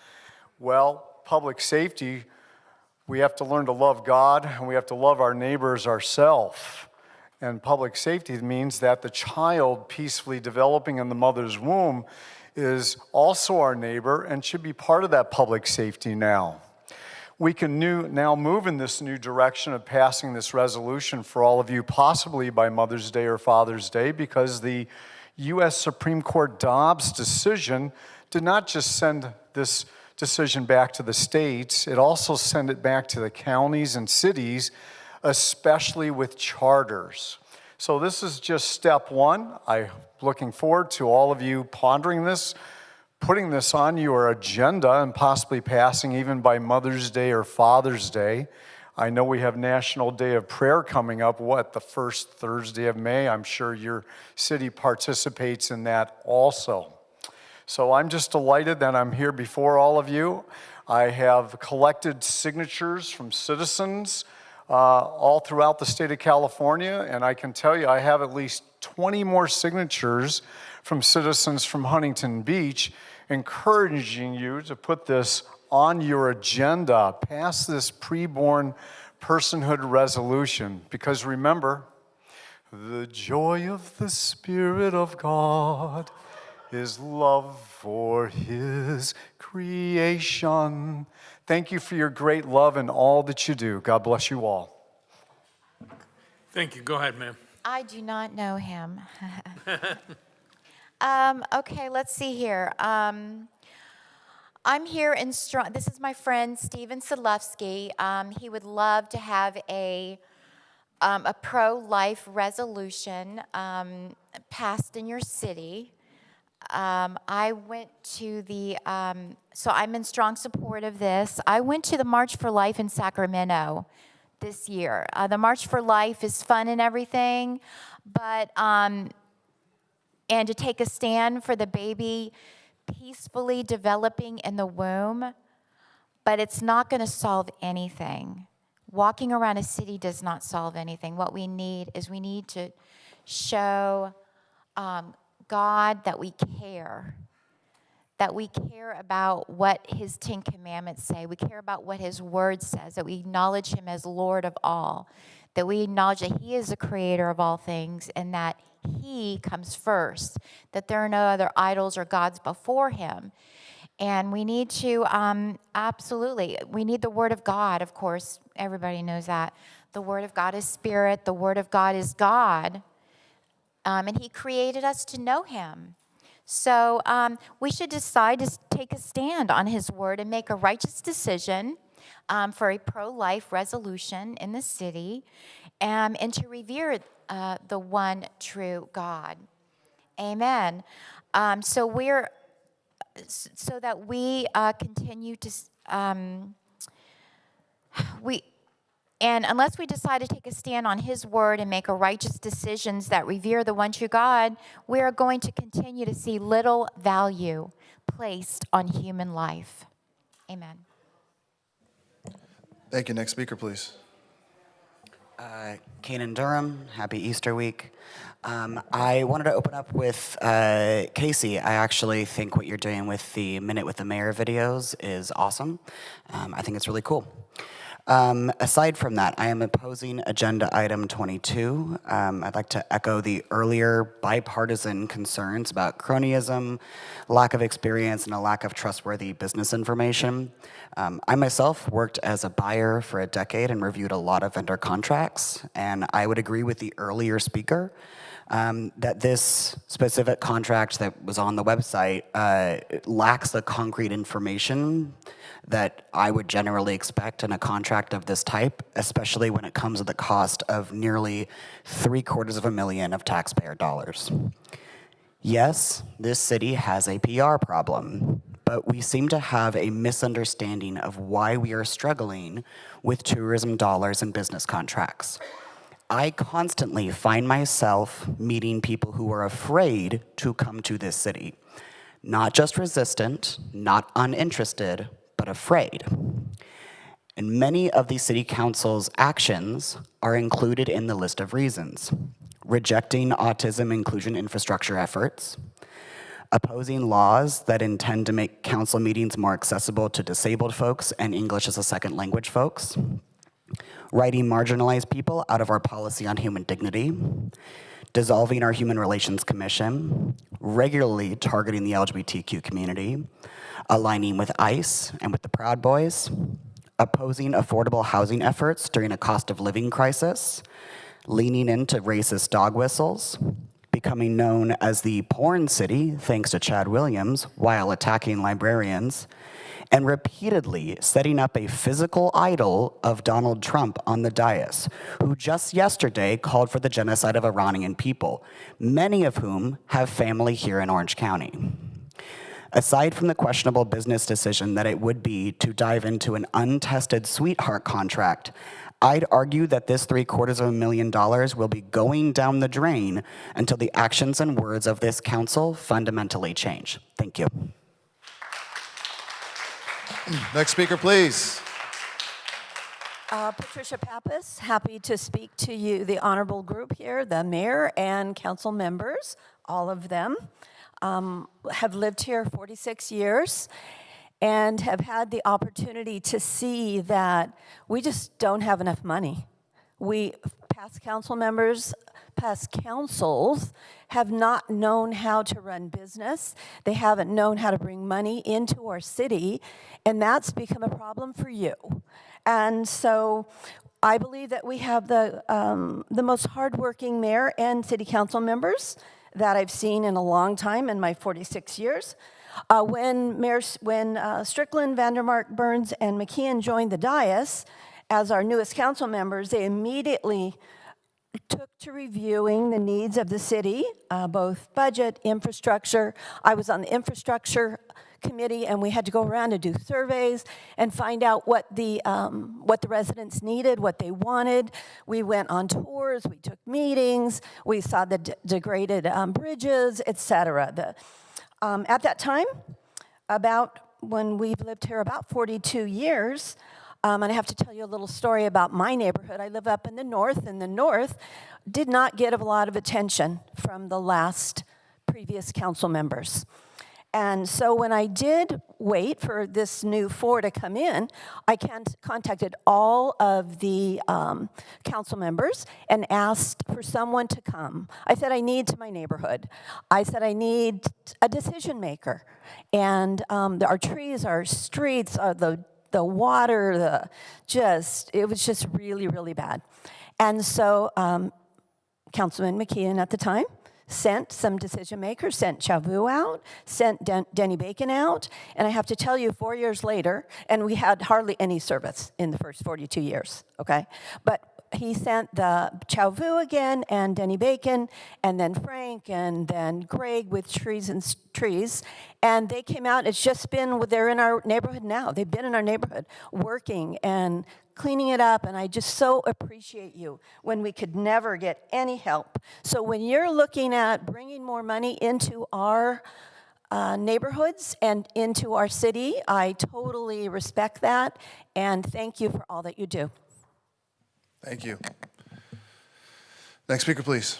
Well, public safety, we have to learn to love God and we have to love our neighbors ourselves. And public safety means that the child peacefully developing in the mother's womb is also our neighbor and should be part of that public safety now. We can now move in this new direction of passing this resolution for all of you, possibly by Mother's Day or Father's Day, because the U.S. Supreme Court Dobbs decision did not just send this decision back to the states, it also sent it back to the counties and cities, especially with charters. So this is just step one. I'm looking forward to all of you pondering this, putting this on your agenda and possibly passing even by Mother's Day or Father's Day. I know we have National Day of Prayer coming up, the first Thursday of May. I'm sure your city participates in that also. So I'm just delighted that I'm here before all of you. I have collected signatures from citizens all throughout the state of California, and I can tell you I have at least 20 more signatures from citizens from Huntington Beach encouraging you to put this on your agenda, pass this preborn personhood resolution, because remember, the joy of the Spirit of God is love for His creation. Thank you for your great love and all that you do. God bless you all. Thank you. Go ahead, ma'am. I do not know him. Okay, let's see here. I'm here in strong. This is my friend Steven Sadlowski. He would love to have a pro-life resolution passed in your city. I went to the, so I'm in strong support of this. I went to the March for Life in Sacramento this year. The March for Life is fun and everything, but, and to take a stand for the baby peacefully developing in the womb, but it's not going to solve anything. Walking around a city does not solve anything. What we need is we need to show God that we care about what His 10 Commandments say. We care about what His Word says, that we acknowledge Him as Lord of all, that we acknowledge that He is the creator of all things and that He comes first, that there are no other idols or gods before Him. And we need to, absolutely, we need the Word of God, of course. Everybody knows that. The Word of God is Spirit. The Word of God is God. And He created us to know Him. So we should decide to take a stand on His Word and make a righteous decision for a pro-life resolution in the city and to revere the one true God. Amen. So that we continue to, and unless we decide to take a stand on His Word and make a righteous decisions that revere the one true God, we are going to continue to see little value placed on human life. Amen. Thank you. Next speaker, please. Kanan Durham, happy Easter week. I wanted to open up with Casey. I actually think what you're doing with the Minute with the Mayor videos is awesome. I think it's really cool. Aside from that, I am opposing agenda item 22. I'd like to echo the earlier bipartisan concerns about cronyism, lack of experience, and a lack of trustworthy business information. I myself worked as a buyer for a decade and reviewed a lot of vendor contracts, and I would agree with the earlier speaker. that this specific contract that was on the website lacks the concrete information that I would generally expect in a contract of this type, especially when it comes at the cost of nearly $750,000 of taxpayer dollars. Yes, this city has a PR problem, but we seem to have a misunderstanding of why we are struggling with tourism dollars and business contracts. I constantly find myself meeting people who are afraid to come to this city. Not just resistant, not uninterested, but afraid. And many of the city council's actions are included in the list of reasons. Rejecting autism inclusion infrastructure efforts, opposing laws that intend to make council meetings more accessible to disabled folks and English as a second language folks, writing marginalized people out of our policy on human dignity, dissolving our Human Relations Commission, regularly targeting the LGBTQ community, aligning with ICE and with the Proud Boys, opposing affordable housing efforts during a cost of living crisis, leaning into racist dog whistles, becoming known as the porn city thanks to Chad Williams while attacking librarians, and repeatedly setting up a physical idol of Donald Trump on the dais, who just yesterday called for the genocide of Iranian people, many of whom have family here in Orange County. Aside from the questionable business decision that it would be to dive into an untested sweetheart contract, I'd argue that this $750,000 will be going down the drain until the actions and words of this council fundamentally change. Thank you. Next speaker, please. Patricia Pappas, happy to speak to you, the honorable group here, the mayor and council members, all of them. Have lived here 46 years and have had the opportunity to see that we just don't have enough money. We, past council members, past councils, have not known how to run business. They haven't known how to bring money into our city, and that's become a problem for you. And so I believe that we have the most hardworking mayor and city council members that I've seen in a long time in my 46 years. When Strickland, Vandermark, Burns, and McKeon joined the dais as our newest council members, they immediately took to reviewing the needs of the city, both budget, infrastructure. I was on the infrastructure committee, and we had to go around and do surveys and find out what the residents needed, what they wanted. We went on tours, we took meetings, we saw the degraded bridges, etc. At that time, about when we've lived here about 42 years, and I have to tell you a little story about my neighborhood. I live up in the north, and the north did not get a lot of attention from the previous council members. And so when I did wait for this new four to come in, I contacted all of the council members and asked for someone to come. I said, I need to my neighborhood. I said, I need a decision maker. And our trees, our streets, the water, it was just really, really bad. And so Councilman McKeon at the time sent some decision makers, sent Chavu out, sent Denny Bacon out, and I have to tell you, 4 years later, and we had hardly any service in the first 42 years, okay? But he sent the Chavu again, and Denny Bacon, and then Frank, and then Greg with trees, and they came out. It's just been, they're in our neighborhood now. They've been in our neighborhood working and cleaning it up, and I just so appreciate you when we could never get any help. So when you're looking at bringing more money into our neighborhoods and into our city, I totally respect that, and thank you for all that you do. Thank you. Next speaker, please.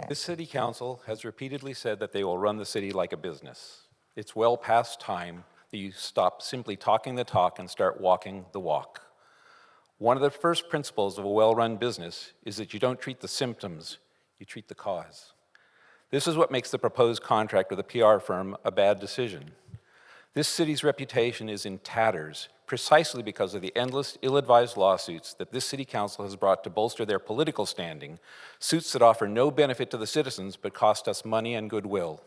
This city council has repeatedly said that they will run the city like a business. It's well past time that you stop simply talking the talk and start walking the walk. One of the first principles of a well-run business is that you don't treat the symptoms, you treat the cause. This is what makes the proposed contract with a PR firm a bad decision. This city's reputation is in tatters precisely because of the endless, ill-advised lawsuits that this city council has brought to bolster their political standing, suits that offer no benefit to the citizens but cost us money and goodwill.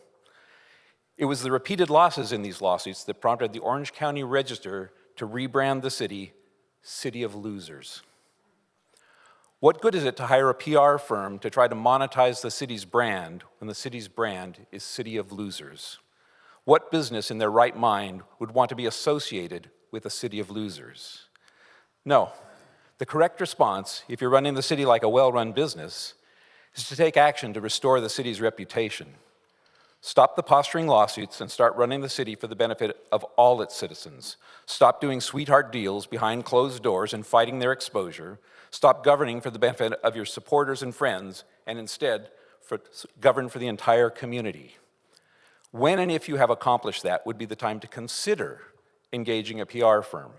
It was the repeated losses in these lawsuits that prompted the Orange County Register to rebrand the city, City of Losers. What good is it to hire a PR firm to try to monetize the city's brand when the city's brand is City of Losers? What business in their right mind would want to be associated with a city of losers? No, the correct response, if you're running the city like a well-run business, is to take action to restore the city's reputation. Stop the posturing lawsuits and start running the city for the benefit of all its citizens. Stop doing sweetheart deals behind closed doors and fighting their exposure. Stop governing for the benefit of your supporters and friends, and instead govern for the entire community. When and if you have accomplished that would be the time to consider engaging a PR firm.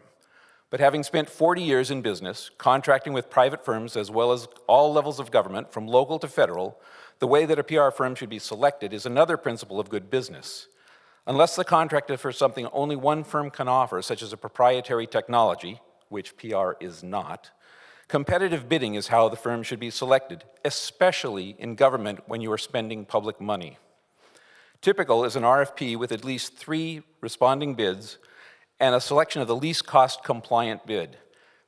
But having spent 40 years in business, contracting with private firms as well as all levels of government, from local to federal, the way that a PR firm should be selected is another principle of good business. Unless the contract is for something only one firm can offer, such as a proprietary technology, which PR is not, competitive bidding is how the firm should be selected, especially in government when you are spending public money. Typical is an RFP with at least 3 responding bids and a selection of the least cost compliant bid.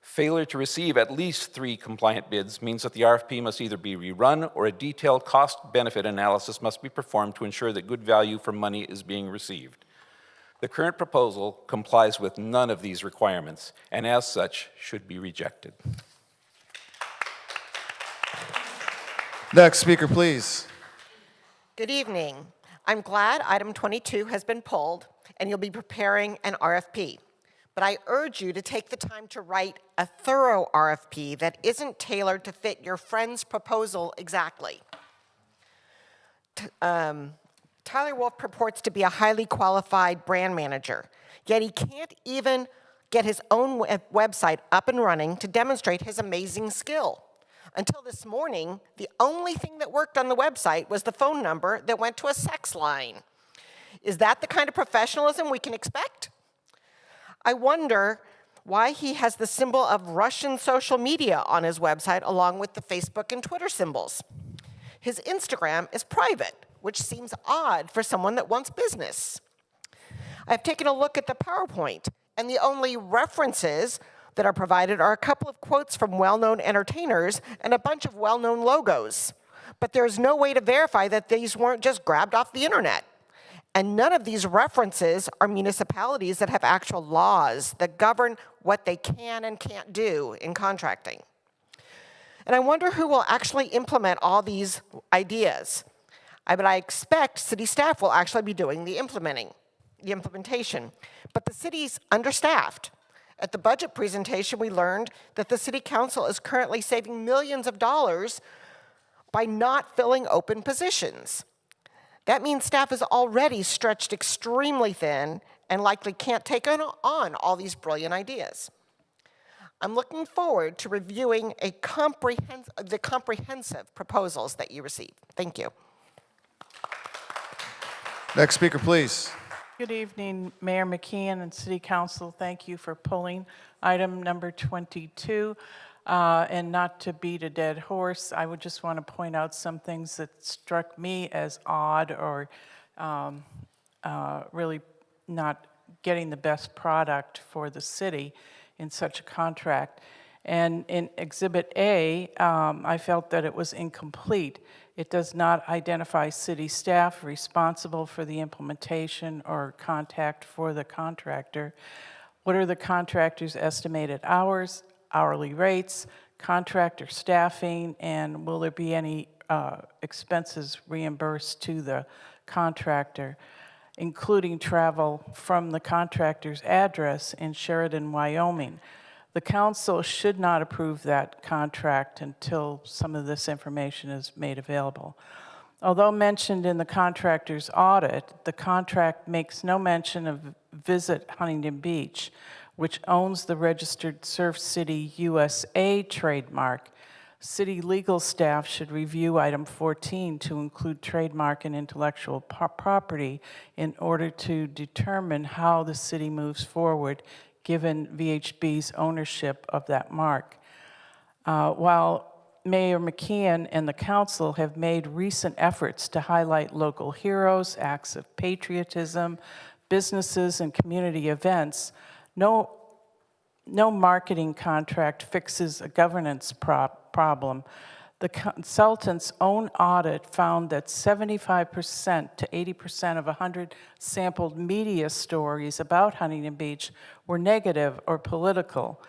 Failure to receive at least 3 compliant bids means that the RFP must either be rerun or a detailed cost-benefit analysis must be performed to ensure that good value for money is being received. The current proposal complies with none of these requirements, and as such, should be rejected. Next speaker, please. Good evening. I'm glad item 22 has been pulled and you'll be preparing an RFP. But I urge you to take the time to write a thorough RFP that isn't tailored to fit your friend's proposal exactly. Tyler Wolf purports to be a highly qualified brand manager, yet he can't even get his own website up and running to demonstrate his amazing skill. Until this morning, the only thing that worked on the website was the phone number that went to a sex line. Is that the kind of professionalism we can expect? I wonder why he has the symbol of Russian social media on his website along with the Facebook and Twitter symbols. His Instagram is private, which seems odd for someone that wants business. I've taken a look at the PowerPoint, and the only references that are provided are a couple of quotes from well-known entertainers and a bunch of well-known logos. But there's no way to verify that these weren't just grabbed off the internet. And none of these references are municipalities that have actual laws that govern what they can and can't do in contracting. And I wonder who will actually implement all these ideas. But I expect city staff will actually be doing the implementation. But the city's understaffed. At the budget presentation, we learned that the city council is currently saving millions of dollars by not filling open positions. That means staff is already stretched extremely thin and likely can't take on all these brilliant ideas. I'm looking forward to reviewing the comprehensive proposals that you receive. Thank you. Next speaker, please. Good evening, Mayor McKeon and City Council. Thank you for pulling item number 22. And not to beat a dead horse, I would just want to point out some things that struck me as odd or really not getting the best product for the city in such a contract. And in Exhibit A, I felt that it was incomplete. It does not identify city staff responsible for the implementation or contact for the contractor. What are the contractor's estimated hours, hourly rates, contractor staffing, and will there be any expenses reimbursed to the contractor, including travel from the contractor's address in Sheridan, Wyoming? The council should not approve that contract until some of this information is made available. Although mentioned in the contractor's audit, the contract makes no mention of Visit Huntington Beach, which owns the registered Surf City USA trademark. City legal staff should review item 14 to include trademark and intellectual property in order to determine how the city moves forward given VHB's ownership of that mark. While Mayor McKeon and the council have made recent efforts to highlight local heroes, acts of patriotism, businesses, and community events, no marketing contract fixes a governance problem. The consultant's own audit found that 75% to 80% of 100 sampled media stories about Huntington Beach were negative or political.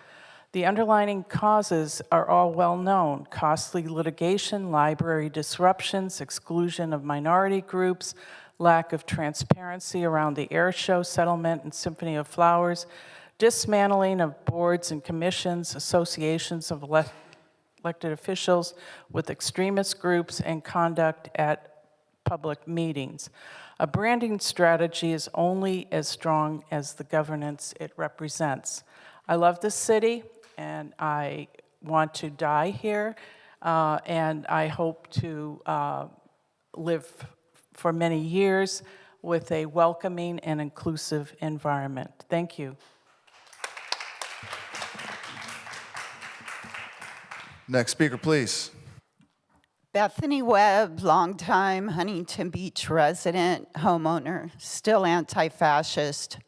The underlying causes are all well known: costly litigation, library disruptions, exclusion of minority groups, lack of transparency around the air show settlement and Symphony of Flowers, dismantling of boards and commissions, associations of elected officials with extremist groups, and conduct at public meetings. A branding strategy is only as strong as the governance it represents. I love this city, and I want to die here, and I hope to live for many years with a welcoming and inclusive environment. Thank you. Next speaker, please. Bethany Webb, longtime Huntington Beach resident, homeowner, still anti-fascist.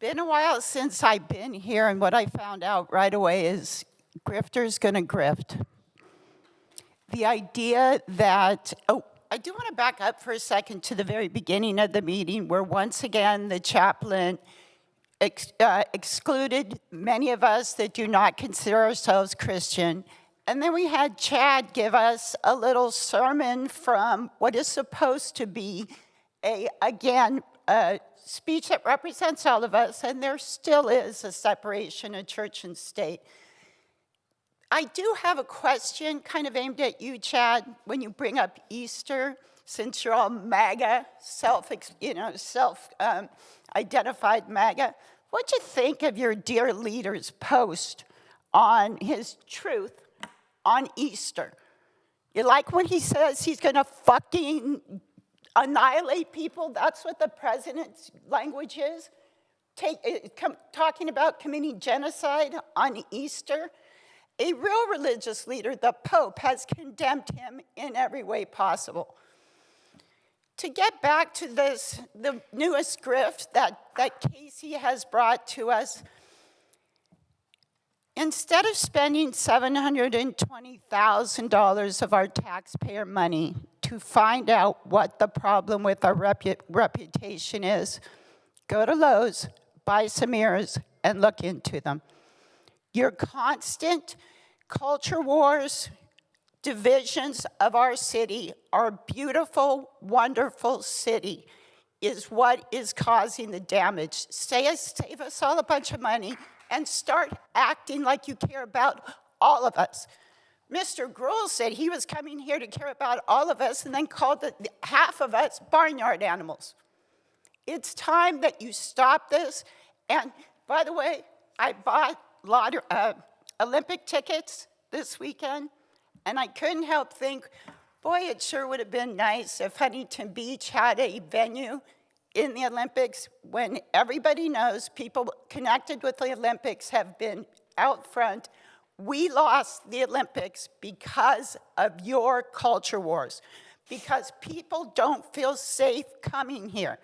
Been a while since I've been here, and what I found out right away is grifter's gonna grift. The idea that, I do want to back up for a second to the very beginning of the meeting, where once again the chaplain excluded many of us that do not consider ourselves Christian. And then we had Chad give us a little sermon from what is supposed to be a speech that represents all of us, and there still is a separation of church and state. I do have a question kind of aimed at you, Chad, when you bring up Easter, since you're all MAGA, self-identified MAGA. What'd you think of your dear leader's post on his truth on Easter? You like when he says he's gonna fucking annihilate people? That's what the president's language is? Talking about committing genocide on Easter? A real religious leader, the Pope, has condemned him in every way possible. To get back to this, the newest grift that Casey has brought to us, instead of spending $720,000 of our taxpayer money to find out what the problem with our reputation is, go to Lowe's, buy some mirrors, and look into them. Your constant culture wars, divisions of our city, our beautiful, wonderful city, is what is causing the damage. Save us all a bunch of money and start acting like you care about all of us. Mr. Gruhl said he was coming here to care about all of us and then called half of us barnyard animals. It's time that you stop this. And by the way, I bought Olympic tickets this weekend, and I couldn't help think, boy, it sure would have been nice if Huntington Beach had a venue in the Olympics when everybody knows people connected with the Olympics have been out front. We lost the Olympics because of your culture wars, because people don't feel safe coming here.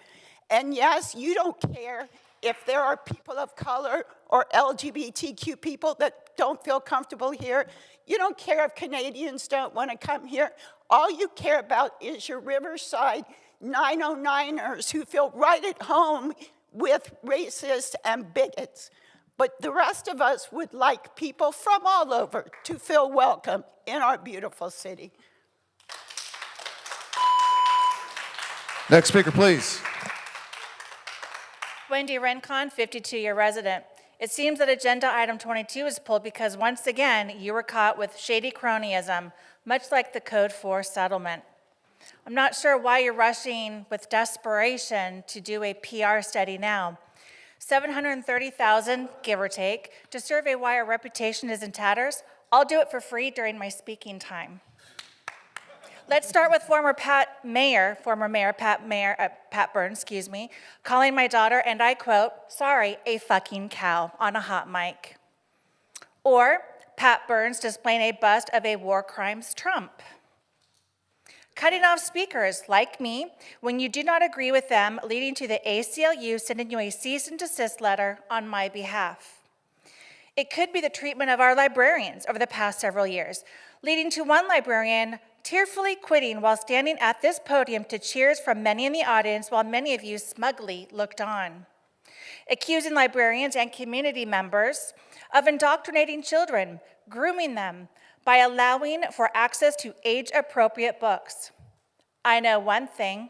And yes, you don't care if there are people of color or LGBTQ people that don't feel comfortable here. You don't care if Canadians don't want to come here. All you care about is your Riverside 909ers who feel right at home with racists and bigots. But the rest of us would like people from all over to feel welcome in our beautiful city. Next speaker, please. Wendy Rencon, 52-year resident. It seems that agenda item 22 is pulled because once again, you were caught with shady cronyism, much like the Code 4 settlement. I'm not sure why you're rushing with desperation to do a PR study now. $730,000, give or take, to survey why our reputation is in tatters. I'll do it for free during my speaking time. Let's start with former Mayor Pat Burns, calling my daughter, and I quote, sorry, a fucking cow on a hot mic. Or Pat Burns displaying a bust of a war crimes Trump. Cutting off speakers like me when you do not agree with them, leading to the ACLU sending you a cease and desist letter on my behalf. It could be the treatment of our librarians over the past several years, leading to one librarian tearfully quitting while standing at this podium to cheers from many in the audience while many of you smugly looked on. Accusing librarians and community members of indoctrinating children, grooming them, by allowing for access to age-appropriate books. I know one thing,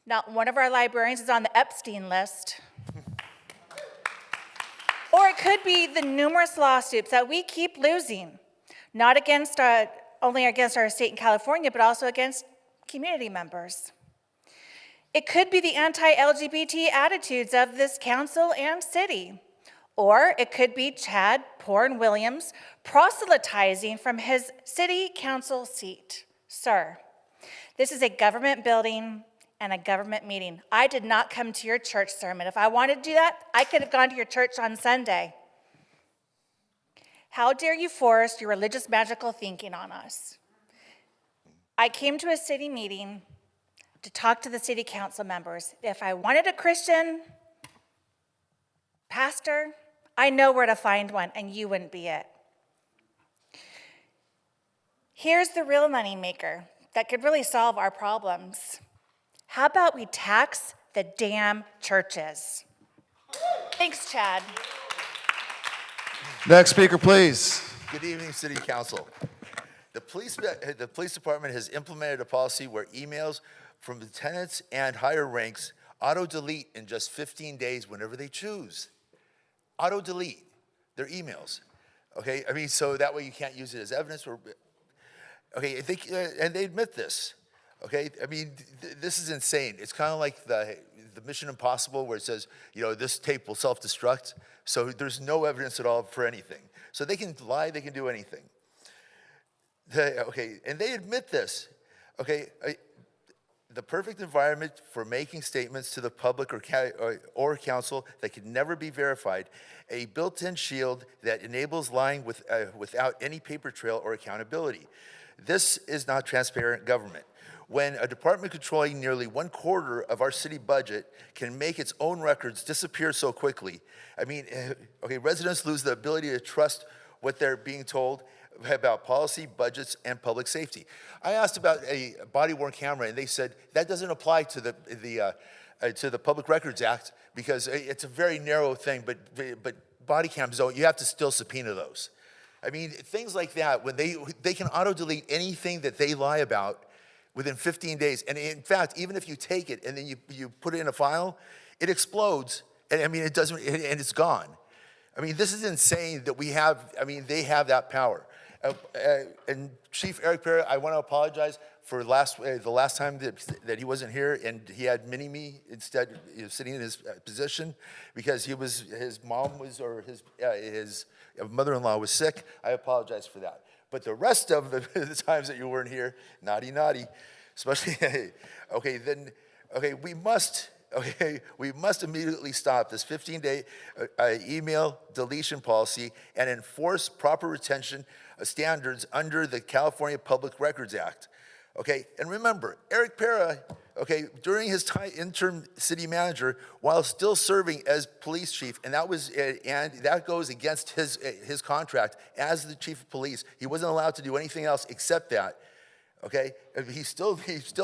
not one of our librarians is on the Epstein list. Or it could be the numerous lawsuits that we keep losing, not only against our state in California, but also against community members. It could be the anti-LGBT attitudes of this council and city. Or it could be Chad Porn Williams proselytizing from his city council seat. Sir, this is a government building and a government meeting. I did not come to your church sermon. If I wanted to do that, I could have gone to your church on Sunday. How dare you force your religious magical thinking on us? I came to a city meeting to talk to the city council members. If I wanted a Christian pastor, I know where to find one, and you wouldn't be it. Here's the real money maker that could really solve our problems. How about we tax the damn churches? Thanks, Chad. Next speaker, please. Good evening, City Council. The police department has implemented a policy where emails from lieutenants and higher ranks auto-delete in just 15 days whenever they choose. Auto-delete their emails, okay? I mean, so that way you can't use it as evidence. Okay, and they admit this, okay? I mean, this is insane. It's kind of like the Mission Impossible where it says, you know, this tape will self-destruct, so there's no evidence at all for anything. So they can lie, they can do anything. Okay, and they admit this, okay? The perfect environment for making statements to the public or council that can never be verified, a built-in shield that enables lying without any paper trail or accountability. This is not transparent government. When a department controlling nearly 1/4 of our city budget can make its own records disappear so quickly, I mean, okay, residents lose the ability to trust what they're being told about policy, budgets, and public safety. I asked about a body-worn camera, and they said that doesn't apply to the Public Records Act because it's a very narrow thing, but body cams don't. You have to still subpoena those. I mean, things like that, when they can auto-delete anything that they lie about within 15 days. And in fact, even if you take it and then you put it in a file, it explodes, and I mean, it doesn't, and it's gone. I mean, this is insane that we have, I mean, they have that power. And Chief Eric Perry, I want to apologize for the last time that he wasn't here and he had mini-me instead sitting in his position because his mom was, or his mother-in-law was sick. I apologize for that. But the rest of the times that you weren't here, naughty, especially, we must immediately stop this 15-day email deletion policy and enforce proper retention standards under the California Public Records Act. Okay, and remember, Eric Pera, okay, during his time interim city manager, while still serving as police chief, and that goes against his contract as the chief of police. He wasn't allowed to do anything else except that. Okay, he still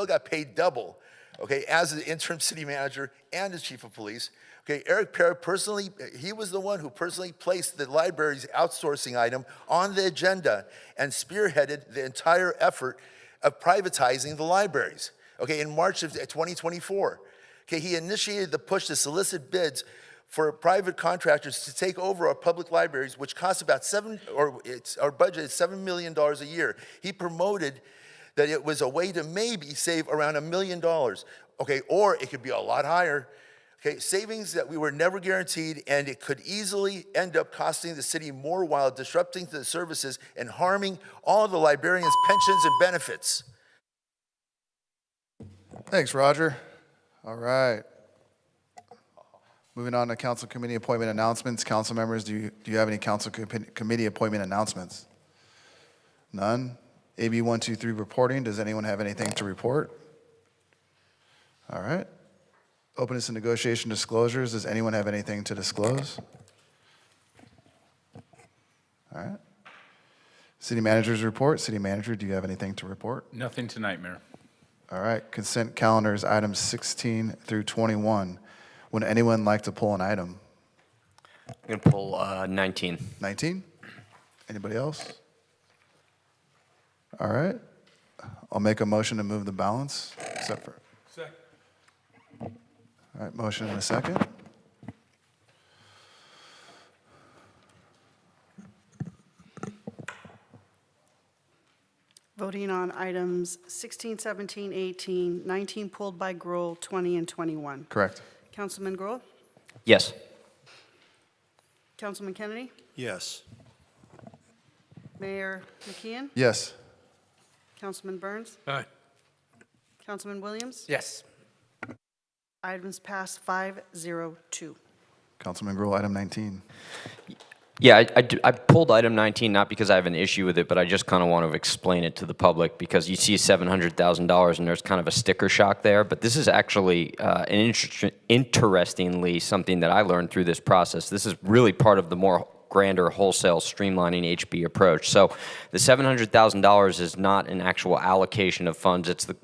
got paid double. Okay, as the interim city manager and as chief of police. Okay, Eric Perry personally, he was the one who personally placed the library's outsourcing item on the agenda and spearheaded the entire effort of privatizing the libraries, okay, in March of 2024. Okay, he initiated the push to solicit bids for private contractors to take over our public libraries, which cost about our budget is $7 million a year. He promoted that it was a way to maybe save around $1 million, okay, or it could be a lot higher. Okay, savings that we were never guaranteed, and it could easily end up costing the city more while disrupting the services and harming all of the librarians' pensions and benefits. Thanks, Roger. All right. Moving on to council committee appointment announcements. Council members, do you have any council committee appointment announcements? None. AB 123 reporting. Does anyone have anything to report? All right. Openness and negotiation disclosures. Does anyone have anything to disclose? All right. City manager's report. City manager, do you have anything to report? Nothing tonight, Mayor. All right. Consent calendars, items 16 through 21. Would anyone like to pull an item? I'm going to pull 19. 19? Anybody else? All right. I'll make a motion to move the balance, except for. Second. All right, motion and a second. Voting on items 16, 17, 18, 19 pulled by Gruhl, 20 and 21. Correct. Councilman Gruhl? Yes. Councilman Kennedy? Yes. Mayor McKeon? Yes. Councilman Burns? Aye. Councilman Williams? Yes. Items passed 5-0-2. Councilman Gruhl, item 19. Yeah, I pulled item 19 not because I have an issue with it, but I just kind of want to explain it to the public because you see $700,000 and there's kind of a sticker shock there. But this is actually interestingly something that I learned through this process. This is really part of the more grander wholesale streamlining HB approach. So the $700,000 is not an actual allocation of funds. It's the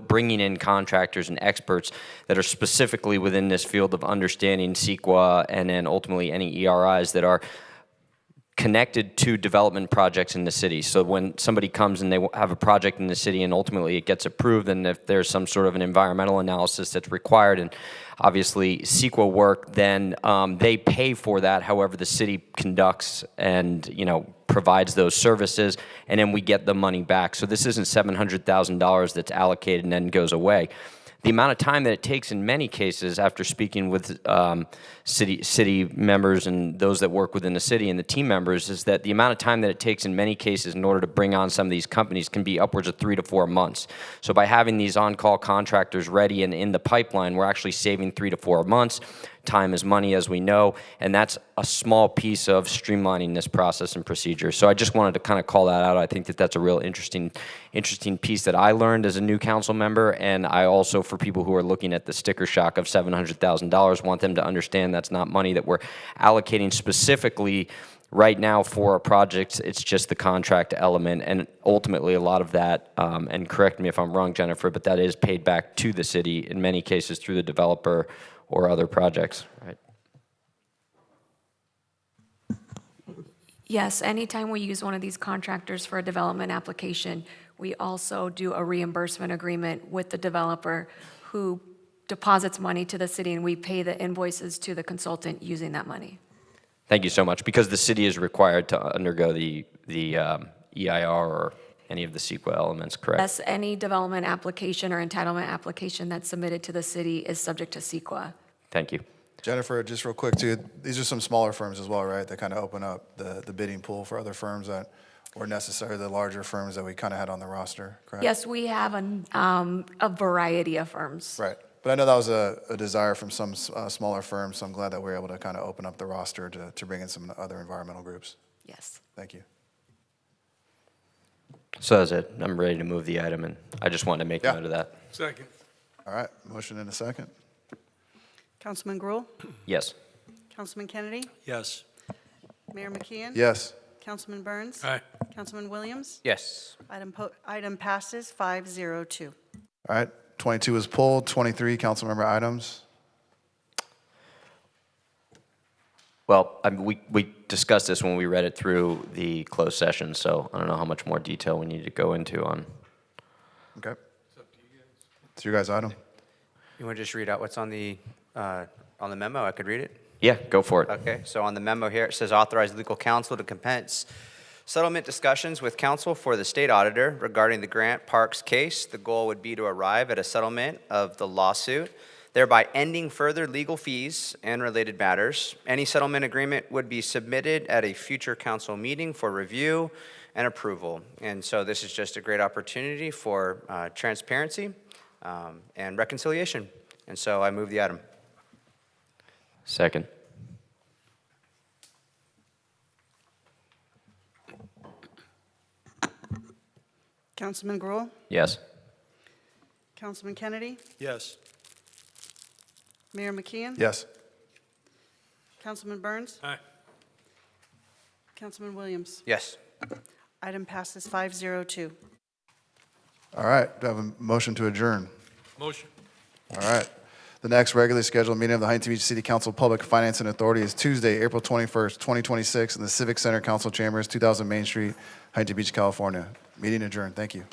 bringing in contractors and experts that are specifically within this field of understanding CEQA and then ultimately any ERIs that are connected to development projects in the city. So when somebody comes and they have a project in the city and ultimately it gets approved, and if there's some sort of an environmental analysis that's required and obviously CEQA work, then they pay for that. However, the city conducts and provides those services, and then we get the money back. So this isn't $700,000 that's allocated and then goes away. The amount of time that it takes in many cases, after speaking with city members and those that work within the city and the team members, is that the amount of time that it takes in many cases in order to bring on some of these companies can be upwards of 3 to 4 months. So by having these on-call contractors ready and in the pipeline, we're actually saving 3 to 4 months. Time is money, as we know, and that's a small piece of streamlining this process and procedure. So I just wanted to kind of call that out. I think that that's a real interesting piece that I learned as a new council member, and I also, for people who are looking at the sticker shock of $700,000, want them to understand that's not money that we're allocating specifically right now for a project. It's just the contract element, and ultimately a lot of that, and correct me if I'm wrong, Jennifer, but that is paid back to the city in many cases through the developer or other projects, right? Yes, anytime we use one of these contractors for a development application, we also do a reimbursement agreement with the developer who deposits money to the city, and we pay the invoices to the consultant using that money. Thank you so much, because the city is required to undergo the EIR or any of the CEQA elements, correct? Yes, any development application or entitlement application that's submitted to the city is subject to CEQA. Thank you. Jennifer, just real quick too, these are some smaller firms as well, right? That kind of open up the bidding pool for other firms that weren't necessarily the larger firms that we kind of had on the roster, correct? Yes, we have a variety of firms. Right. But I know that was a desire from some smaller firms, so I'm glad that we were able to kind of open up the roster to bring in some other environmental groups. Yes. Thank you. So that's it. I'm ready to move the item, and I just wanted to make note of that. Second. All right, motion in a second. Councilman Gruhl? Yes. Councilman Kennedy? Yes. Mayor McKeon? Yes. Councilman Burns? Aye. Councilman Williams? Yes. Item passes 5-0-2. All right, 22 is pulled. 23, council member items. Well, we discussed this when we read it through the closed session, so I don't know how much more detail we need to go into on. Okay. It's your guys' item. You want to just read out what's on the memo? I could read it. Yeah, go for it. Okay, so on the memo here, it says authorize legal counsel to commence settlement discussions with counsel for the state auditor regarding the Grant Parks case. The goal would be to arrive at a settlement of the lawsuit, thereby ending further legal fees and related matters. Any settlement agreement would be submitted at a future council meeting for review and approval. And so this is just a great opportunity for transparency. and reconciliation. And so I move the item. Second. Councilman Gruhl? Yes. Councilman Kennedy? Yes. Mayor McKeon? Yes. Councilman Burns? Aye. Councilman Williams? Yes. Item passes 502. All right, do I have a motion to adjourn? Motion. All right. The next regularly scheduled meeting of the Huntington Beach City Council Public Financing Authority is Tuesday, April 21st, 2026, in the Civic Center Council Chambers, 2000 Main Street, Huntington Beach, California. Meeting adjourned. Thank you.